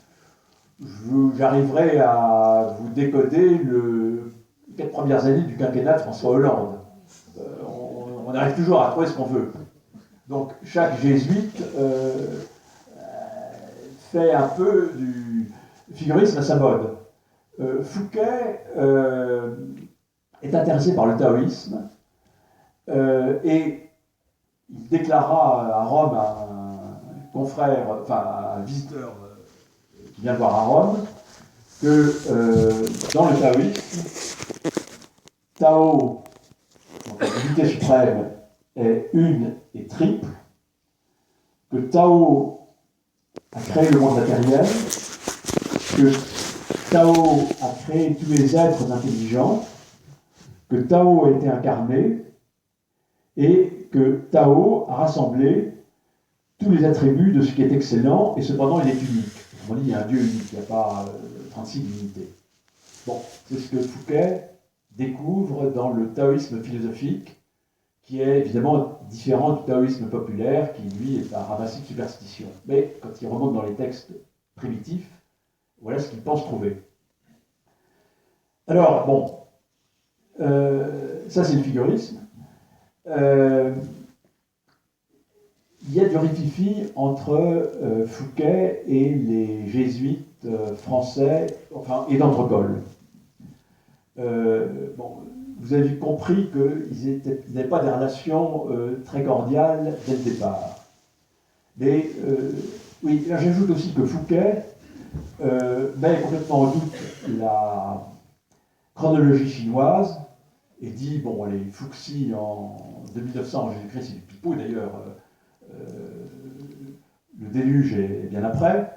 j'arriverai à vous décoder les 4 premières années du quinquennat de François Hollande. On arrive toujours à trouver ce qu'on veut. Donc, chaque jésuite fait un peu du figurisme à sa mode. Fouquet est intéressé par le taoïsme et il déclara à Rome à un confrère, enfin un visiteur qui vient le voir à Rome, que dans le taoïsme, Tao, donc la divinité suprême, est une et triple, que Tao a créé le monde matériel, que Tao a créé tous les êtres intelligents, que Tao a été incarné, et que Tao a rassemblé tous les attributs de ce qui est excellent, et cependant il est unique. On dit il y a un Dieu unique, il n'y a pas 36 divinités. Bon, c'est ce que Fouquet découvre dans le taoïsme philosophique, qui est évidemment différent du taoïsme populaire, qui lui est un ramassis de superstition. Mais quand il remonte dans les textes primitifs, voilà ce qu'il pense trouver. Alors, bon, ça c'est le figurisme. Il y a du rififi entre Fouquet et les jésuites français, enfin, et d'Entrecol. Bon, vous avez compris qu'ils n'avaient pas des relations très cordiales dès le départ. Mais, oui, là j'ajoute aussi que Fouquet met complètement en doute la chronologie chinoise et dit, bon, allez, Fuxi en 2900 Jésus-Christ, c'est du pipeau d'ailleurs, le déluge est bien après,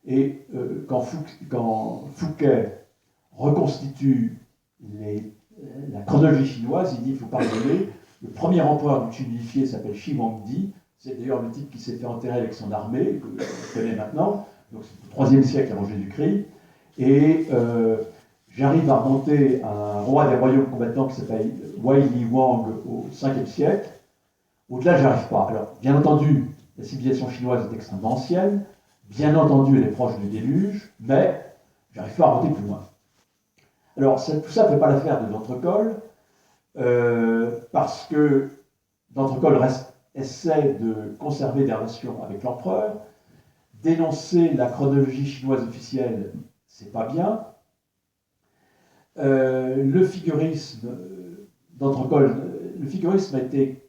et quand Fouquet reconstitue la chronologie chinoise, il dit, il ne faut pas rigoler, le premier empereur du Qin unifié s'appelle Shi Huangdi, c'est d'ailleurs le type qui s'est fait enterrer avec son armée, que je connais maintenant, donc c'est au IIIe siècle avant Jésus-Christ, et j'arrive à remonter à un roi des royaumes combattants qui s'appelle Wei Li Wang au 5e siècle. Au-delà, j'arrive pas. Alors, bien entendu, La civilisation chinoise est extrêmement ancienne. Bien entendu, elle est proche du déluge, mais j'arrive pas à monter plus loin. Alors, tout ça ne fait pas l'affaire de d'Entrecol, parce que d'Entrecol essaie de conserver des relations avec l'empereur. Dénoncer la chronologie chinoise officielle, c'est pas bien. Le figurisme d'Entrecol, le figurisme a été,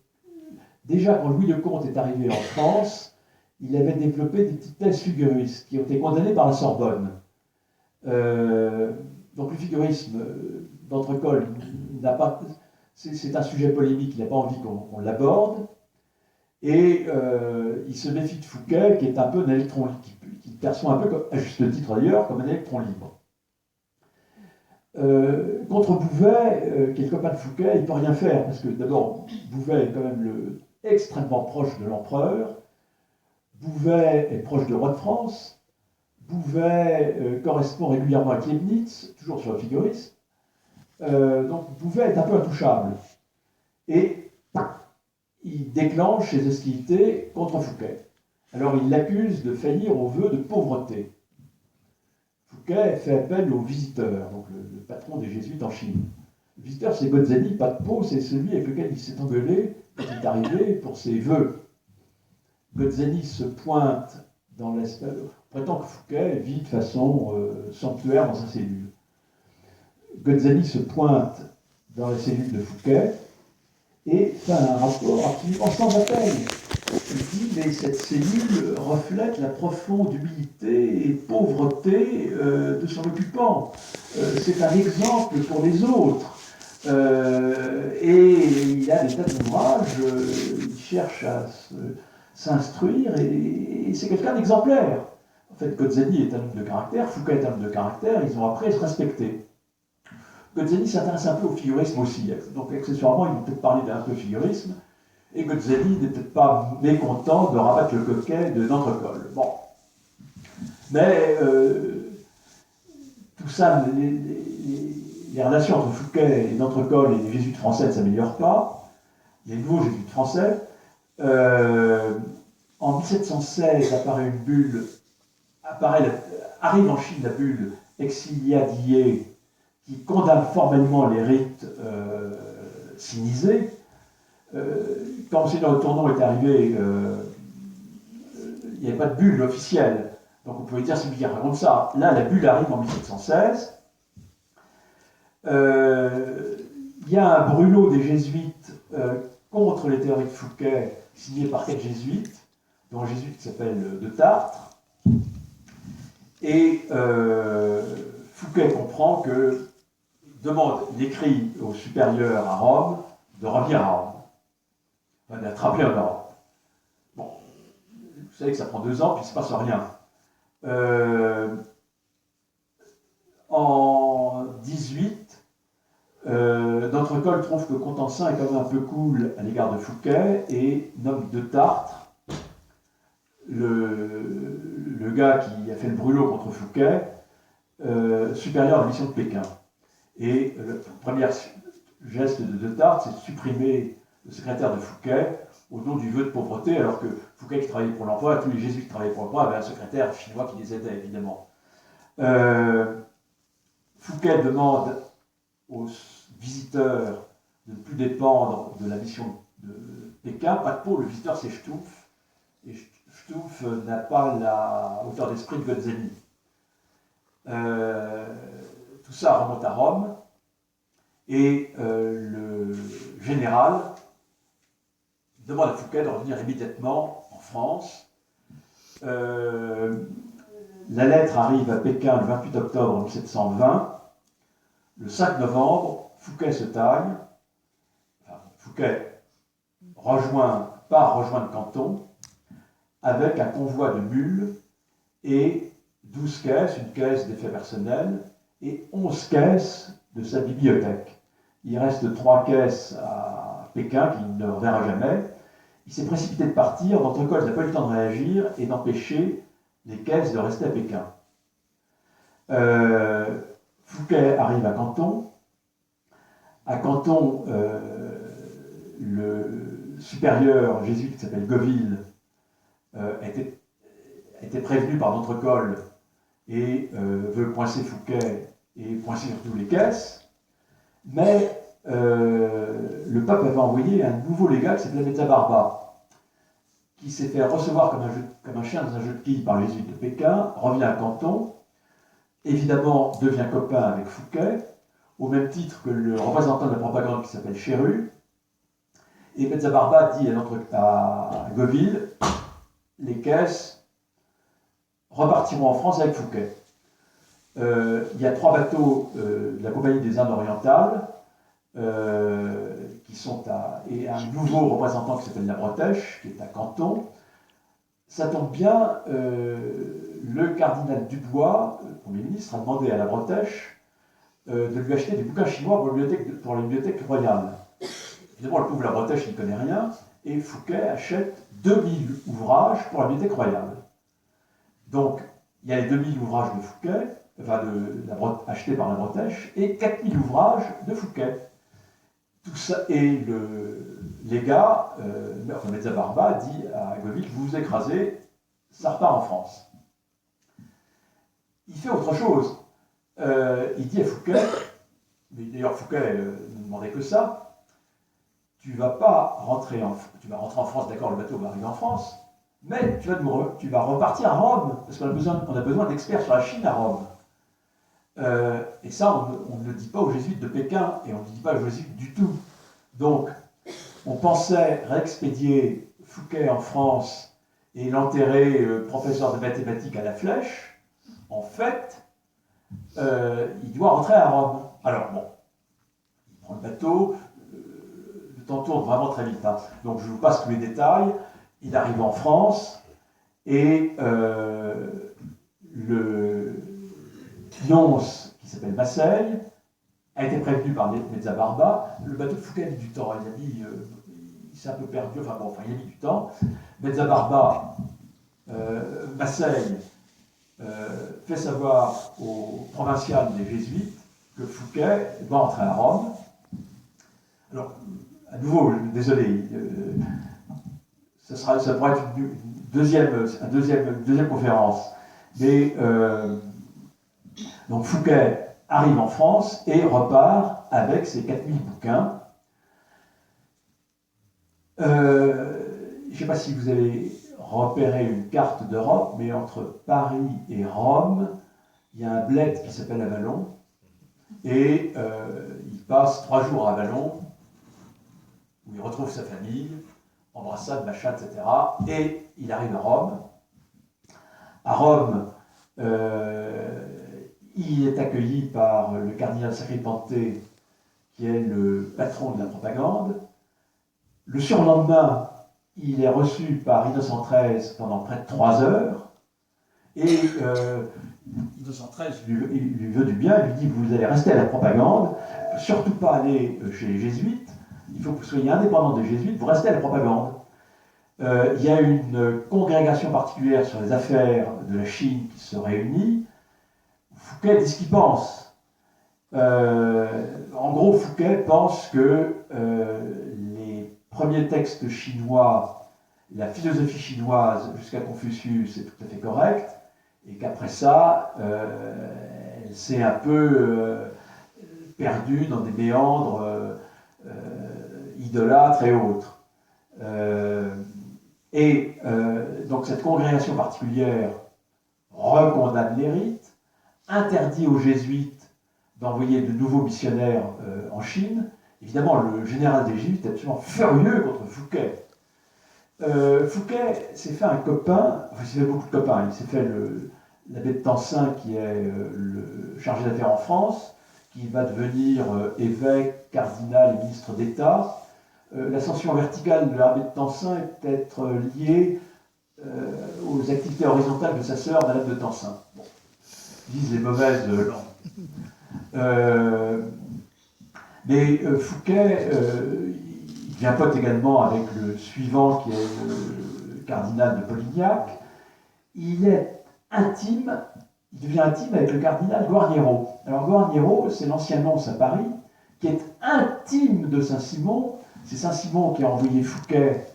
déjà quand Louis de Comte est arrivé en France, il avait développé des petites thèses figuristes qui ont été condamnées par la Sorbonne. Donc le figurisme d'Entrecol n'a pas, c'est un sujet polémique, il n'a pas envie qu'on l'aborde, et il se méfie de Fouquet, qui est un peu un électron libre, qui perçoit un peu, à juste titre d'ailleurs, comme un électron libre. Contre Bouvet, qui est le copain de Fouquet, il ne peut rien faire, parce que d'abord, Bouvet est quand même extrêmement proche de l'empereur, Bouvet est proche du roi de France, Bouvet correspond régulièrement avec Leibniz, toujours sur le figurisme, donc Bouvet est un peu intouchable. Et il déclenche ses hostilités contre Fouquet. Alors il l'accuse de faillir aux vœux de pauvreté. Fouquet fait appel au visiteur, donc le patron des jésuites en Chine. Le visiteur, c'est Gozzeni, pas de peau, c'est celui avec lequel il s'est engueulé quand il est arrivé pour ses vœux. Gozzeni se pointe dans l'espace, prétend que Fouquet vit de façon sanctuaire dans sa cellule. Gozzeni se pointe dans la cellule de Fouquet et fait un rapport absolument sans appel. Il dit, mais cette cellule reflète la profonde humilité et pauvreté de son occupant. C'est un exemple pour les autres. Et il a des tas d'ouvrages, il cherche à s'instruire et c'est quelqu'un d'exemplaire. En fait, Gozzeni est un homme de caractère, Fouquet est un homme de caractère, ils ont appris à se respecter. Gozzeni s'intéresse un peu au figurisme aussi, donc accessoirement, ils vont peut-être parler d'un peu figurisme, et Gozzeni n'est peut-être pas mécontent de rabattre le coquet de d'Entrecol. Bon. Mais tout ça, les relations entre Fouquet et d'Entrecol et les jésuites français ne s'améliorent pas, les nouveaux jésuites français. En 1716 apparaît une bulle, arrive en Chine la bulle Exilia Die, qui condamne formellement les rites sinisés. Quand Monseigneur de Tournon est arrivé, il n'y avait pas de bulle officielle. Donc on pouvait dire c'est lui qui raconte ça. Là, la bulle arrive en 1716. Il y a un brûlot des jésuites contre les théories de Fouquet, signé par 4 jésuites, dont un jésuite qui s'appelle de Tartre. Et Fouquet comprend que il écrit au supérieur à Rome de revenir à Rome, enfin, d'attraper en Europe. Bon, vous savez que ça prend 2 ans, puis il ne se passe rien. En 18, d'Entrecol trouve que Contensin est quand même un peu cool à l'égard de Fouquet et nomme de Tartre, le gars qui a fait le brûlot contre Fouquet, supérieur à la mission de Pékin. Et le premier geste de Tartre, c'est de supprimer le secrétaire de Fouquet au nom du vœu de pauvreté, alors que Fouquet qui travaillait pour l'emploi, tous les jésuites qui travaillaient pour l'emploi avaient un secrétaire chinois qui les aidait, évidemment. Fouquet demande aux visiteurs de ne plus dépendre de la mission de Pékin. Pas de peau, le visiteur c'est Stouff, et Stouff n'a pas la hauteur d'esprit de Gozzeni. Tout ça remonte à Rome, et le général demande à Fouquet de revenir immédiatement en France. La lettre arrive à Pékin le 28 octobre 1720. Le 5 novembre, Fouquet se taille. Enfin, Fouquet part rejoindre Canton avec un convoi de mules et 12 caisses, une caisse d'effets personnels et 11 caisses de sa bibliothèque. Il reste 3 caisses à Pékin qu'il ne reverra jamais. Il s'est précipité de partir, d'Entrecol n'a pas eu le temps de réagir et d'empêcher les caisses de rester à Pékin. Fouquet arrive à Canton. À Canton, le supérieur jésuite qui s'appelle Goville était prévenu par notre col et veut coincer Fouquet et coincer surtout les caisses. Mais le pape avait envoyé un nouveau légat qui s'appelait Mezzabarba, qui s'est fait recevoir comme un chien dans un jeu de quilles par les jésuites de Pékin, revient à Canton, évidemment devient copain avec Fouquet, au même titre que le représentant de la propagande qui s'appelle Chéru. Et Mezzabarba dit à Goville, les caisses repartiront en France avec Fouquet. Il y a 3 bateaux de la Compagnie des Indes orientales qui sont et un nouveau représentant qui s'appelle La Bretèche, qui est à Canton. Ça tombe bien, le cardinal Dubois, le Premier ministre, a demandé à La Bretèche de lui acheter des bouquins chinois pour la bibliothèque royale. Évidemment, le pauvre La Bretèche n'y connaît rien, et Fouquet achète 2000 ouvrages pour la bibliothèque royale. Donc, il y a les 2000 ouvrages de Fouquet, achetés par La Bretèche, et 4000 ouvrages de Fouquet. Tout ça, et le légat, Mezzabarba, dit à Goville, vous vous écrasez, ça repart en France. Il fait autre chose. Il dit à Fouquet, mais d'ailleurs Fouquet ne demandait que ça, tu vas rentrer en France, d'accord, le bateau va arriver en France, mais tu vas repartir à Rome, parce qu'on a besoin d'experts sur la Chine à Rome. Et ça, on ne le dit pas aux jésuites de Pékin, et on ne le dit pas aux jésuites du tout. Donc, on pensait réexpédier Fouquet en France et l'enterrer professeur de mathématiques à la Flèche. En fait, il doit rentrer à Rome. Alors bon, il prend le bateau, le temps tourne vraiment très vite. Hein. Donc je vous passe tous les détails. Il arrive en France et le nonce, qui s'appelle Masseille, a été prévenu par Mezzabarba. Le bateau de Fouquet a mis du temps. Il s'est un peu perdu. Il a mis du temps. Mezzabarba, Masseille, fait savoir au provincial des Jésuites que Fouquet va entrer à Rome. Alors, à nouveau, désolé, ça pourrait être une deuxième conférence. Mais donc Fouquet arrive en France et repart avec ses 4000 bouquins. Je ne sais pas si vous avez repéré une carte d'Europe, mais entre Paris et Rome, il y a un bled qui s'appelle Avallon, et il passe 3 jours à Avallon, où il retrouve sa famille, embrassade, machin, etc. Et il arrive à Rome. À Rome, il est accueilli par le cardinal Sacripanté, qui est le patron de la propagande. Le surlendemain, il est reçu par Innocent XIII pendant près de 3 heures. Et Innocent XIII lui veut du bien, il lui dit, vous allez rester à la propagande, surtout pas aller chez les jésuites, il faut que vous soyez indépendant des jésuites, vous restez à la propagande. Il y a une congrégation particulière sur les affaires de la Chine qui se réunit. Fouquet dit ce qu'il pense. En gros, Fouquet pense que les premiers textes chinois, la philosophie chinoise jusqu'à Confucius est tout à fait correcte, et qu'après ça, elle s'est un peu perdue dans des méandres idolâtres et autres. Donc cette congrégation particulière recondamne les rites, interdit aux jésuites d'envoyer de nouveaux missionnaires en Chine. Évidemment, le général des jésuites est absolument furieux contre Fouquet. Fouquet s'est fait un copain, enfin il s'est fait beaucoup de copains, il s'est fait l'abbé de Tencin qui est le chargé d'affaires en France, qui va devenir évêque, cardinal et ministre d'État. L'ascension verticale de l'abbé de Tencin est peut-être liée aux activités horizontales de sa sœur, Madame de Tencin. Bon, disent les mauvaises langues. Mais Fouquet, il devient pote également avec le suivant qui est le cardinal de Polignac. Il devient intime avec le cardinal Guarniero. Alors Guarniero, c'est l'ancien nonce à Paris, qui est intime de Saint-Simon. C'est Saint-Simon qui a envoyé Fouquet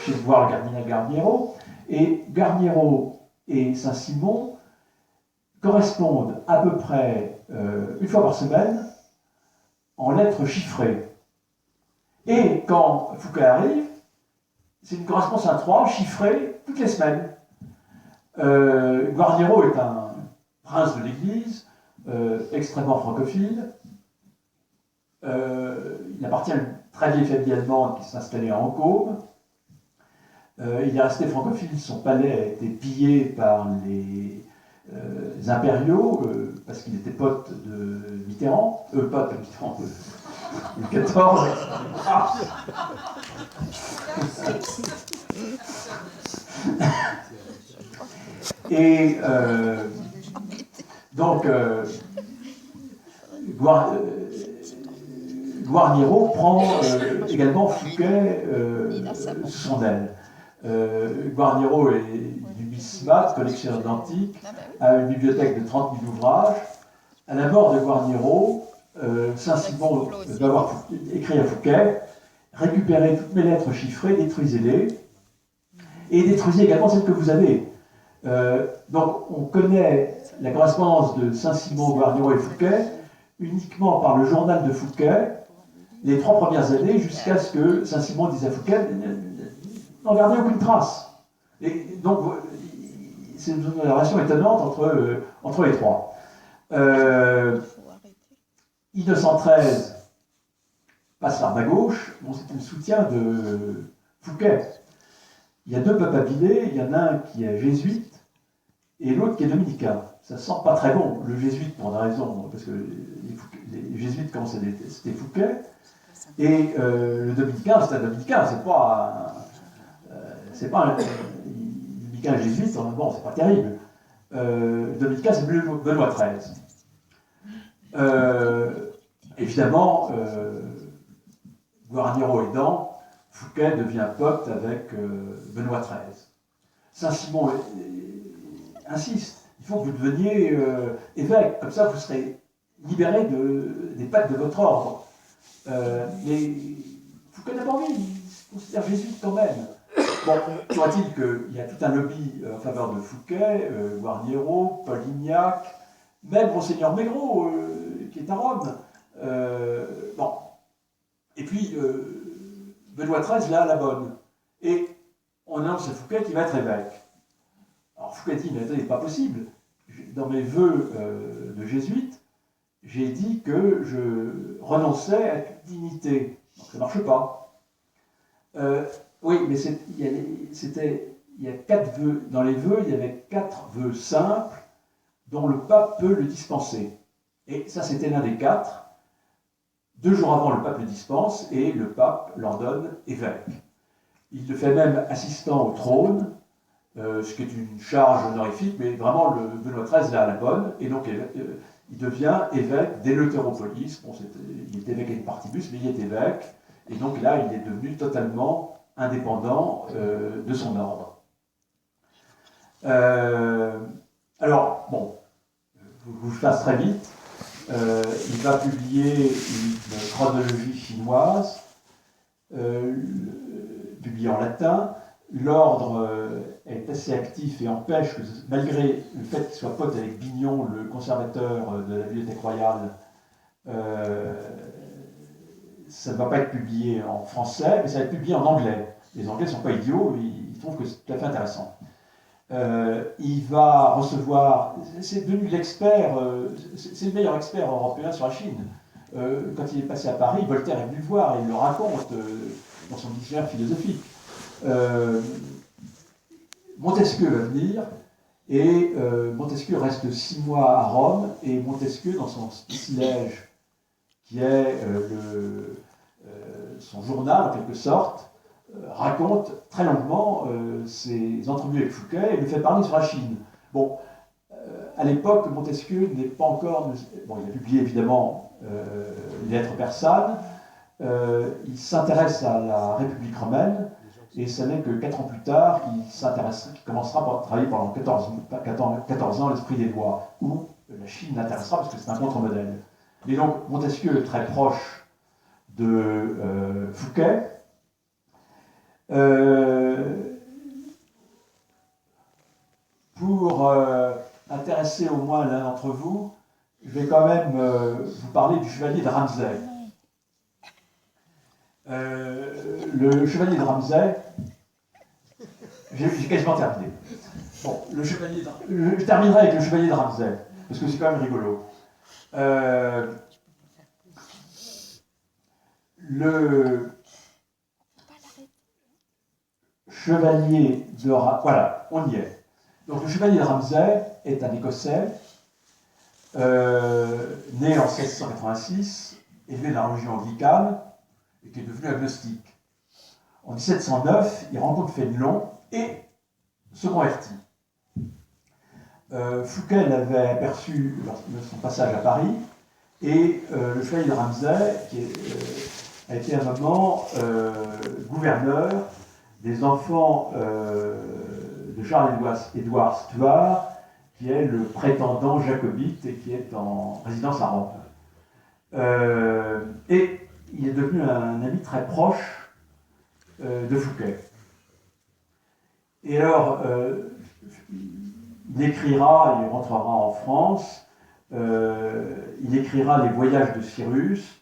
chez voir le cardinal Garniero. Et Garniero et Saint-Simon correspondent à peu près une fois par semaine en lettres chiffrées. Et quand Fouquet arrive, c'est une correspondance à 3 chiffrée toutes les semaines. Guarniero est un prince de l'Église, extrêmement francophile. Il appartient à une très vieille famille allemande qui s'est installée en Côme. Il est resté francophile, son palais a été pillé par les impériaux, parce qu'il était pote de Mitterrand, pas de Mitterrand, de 14. Et donc, Guarniero prend également Fouquet sous son aile. Guarniero est numismate, collectionneur d'antiques, a une bibliothèque de 30 000 ouvrages. À la mort de Guarniero, Saint-Simon va avoir écrit à Fouquet: récupérez toutes mes lettres chiffrées, détruisez-les, et détruisez également celles que vous avez. Donc on connaît la correspondance de Saint-Simon, Guarniero et Fouquet uniquement par le journal de Fouquet les 3 premières années, jusqu'à ce que Saint-Simon dise à Fouquet: n'en gardez aucune trace. Et donc c'est une relation étonnante entre les 3. Innocent XIII passe par ma gauche, bon, c'est le soutien de Fouquet. Il y a 2 papes abilés, il y en a un qui est jésuite et l'autre qui est dominicain. Ça ne sent pas très bon, le jésuite, pour une raison, parce que les jésuites, comment c'était Fouquet, et le dominicain, c'est un dominicain, c'est pas un dominicain jésuite, bon, c'est pas terrible. Le dominicain, c'est Benoît XIII. Évidemment, Guarniero aidant, Fouquet devient pote avec Benoît XIII. Saint-Simon insiste: il faut que vous deveniez évêque, comme ça vous serez libéré des pattes de votre ordre. Mais Fouquet n'a pas envie, il se considère jésuite quand même. Bon, croit-il qu'il y a tout un lobby en faveur de Fouquet, Guarniero, Polignac, même Monseigneur Maigret, qui est à Rome. Bon. Et puis, Benoît XIII, là, la bonne. Et on annonce à Fouquet qu'il va être évêque. Alors Fouquet dit: mais attendez, c'est pas possible. Dans mes vœux de jésuite, j'ai dit que je renonçais à toute dignité. Donc ça ne marche pas. Oui, mais il y a 4 vœux. Dans les vœux, il y avait 4 vœux simples dont le pape peut le dispenser. Et ça, c'était l'un des 4. 2 jours avant, le pape le dispense et le pape l'ordonne évêque. Il le fait même assistant au trône, ce qui est une charge honorifique, mais vraiment, le Benoît XIII l'a à la bonne, et donc il devient évêque d'Éleutéropolis. Bon, il est évêque in partibus, mais il est évêque, et donc là, il est devenu totalement indépendant de son ordre. Alors, bon, je fasse très vite. Il va publier une chronologie chinoise, publiée en latin. L'ordre est assez actif et empêche que, malgré le fait qu'il soit pote avec Bignon, le conservateur de la Bibliothèque royale, ça ne va pas être publié en français, mais ça va être publié en anglais. Les Anglais ne sont pas idiots, ils trouvent que c'est tout à fait intéressant. Il va recevoir, c'est devenu l'expert, c'est le meilleur expert européen sur la Chine. Quand il est passé à Paris, Voltaire est venu le voir et il le raconte dans son dictionnaire philosophique. Montesquieu va venir, et Montesquieu reste 6 mois à Rome, et Montesquieu, dans son spicilège, qui est son journal en quelque sorte, raconte très longuement ses entrevues avec Fouquet et le fait parler sur la Chine. Bon, à l'époque, Montesquieu n'est pas encore... Bon, il a publié évidemment les lettres persanes, il s'intéresse à la République romaine, et ce n'est que 4 ans plus tard qu'il commencera à travailler pendant 14 ans l'esprit des lois, où la Chine l'intéressera parce que c'est un contre-modèle. Et donc Montesquieu est très proche de Fouquet. Pour intéresser au moins l'un d'entre vous, je vais quand même vous parler du chevalier de Ramsay. Le chevalier de Ramsay, j'ai quasiment terminé. Bon, je terminerai avec le chevalier de Ramsay, parce que c'est quand même rigolo. Le chevalier de Ramsay, voilà, on y est. Donc le chevalier de Ramsay est un Écossais, né en 1686, élevé dans la religion anglicane, et qui est devenu agnostique. En 1709, il rencontre Fénelon et se convertit. Fouquet l'avait aperçu lors de son passage à Paris, et le chevalier de Ramsay, a été un moment gouverneur des enfants de Charles-Édouard Stuart, qui est le prétendant jacobite et qui est en résidence à Rome. Et il est devenu un ami très proche de Fouquet. Et alors, il écrira, il rentrera en France, il écrira les voyages de Cyrus,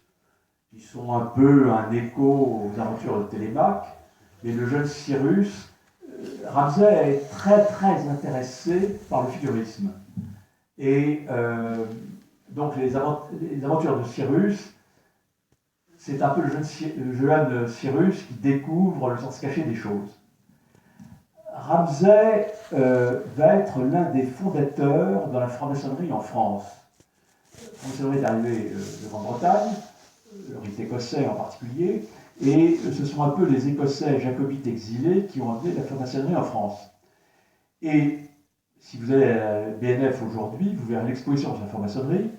qui sont un peu un écho aux aventures de Télémaque, mais le jeune Cyrus, Ramsay est très très intéressé par le futurisme. Et donc les aventures de Cyrus, c'est un peu le jeune Cyrus qui découvre le sens caché des choses. Ramsay va être l'un des fondateurs de la franc-maçonnerie en France. La franc-maçonnerie est arrivée de Grande-Bretagne, le rite écossais en particulier, et ce sont un peu les Écossais jacobites exilés qui ont amené la franc-maçonnerie en France. Et si vous allez à la BNF aujourd'hui, vous verrez l'exposition sur la franc-maçonnerie,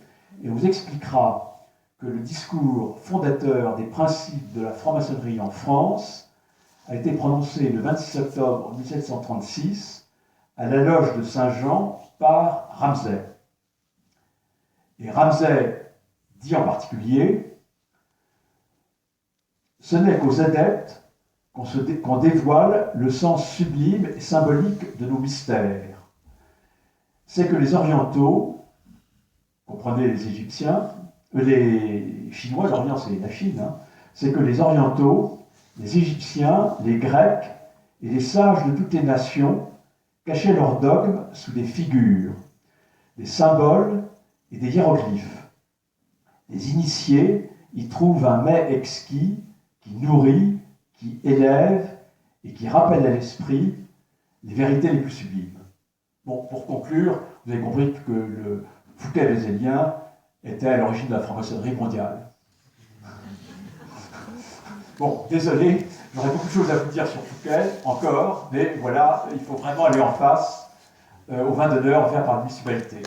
et on vous expliquera que le discours fondateur des principes de la franc-maçonnerie en France a été prononcé le 26 octobre 1736 à la loge de Saint-Jean par Ramsay. Et Ramsay dit en particulier: ce n'est qu'aux adeptes qu'on dévoile le sens sublime et symbolique de nos mystères. C'est que les orientaux, comprenez les Égyptiens, les Chinois, l'Orient c'est la Chine, hein, c'est que les orientaux, les Égyptiens, les Grecs et les sages de toutes les nations cachaient leurs dogmes sous des figures, des symboles et des hiéroglyphes. Les initiés y trouvent un mets exquis qui nourrit, qui élève et qui rappelle à l'esprit les vérités les plus sublimes. Bon, pour conclure, vous avez compris que le Fouquet vézélien était à l'origine de la franc-maçonnerie mondiale. Bon, désolé, j'aurais beaucoup de choses à vous dire sur Fouquet, encore, mais voilà, il faut vraiment aller en face au vin d'honneur offert par la municipalité.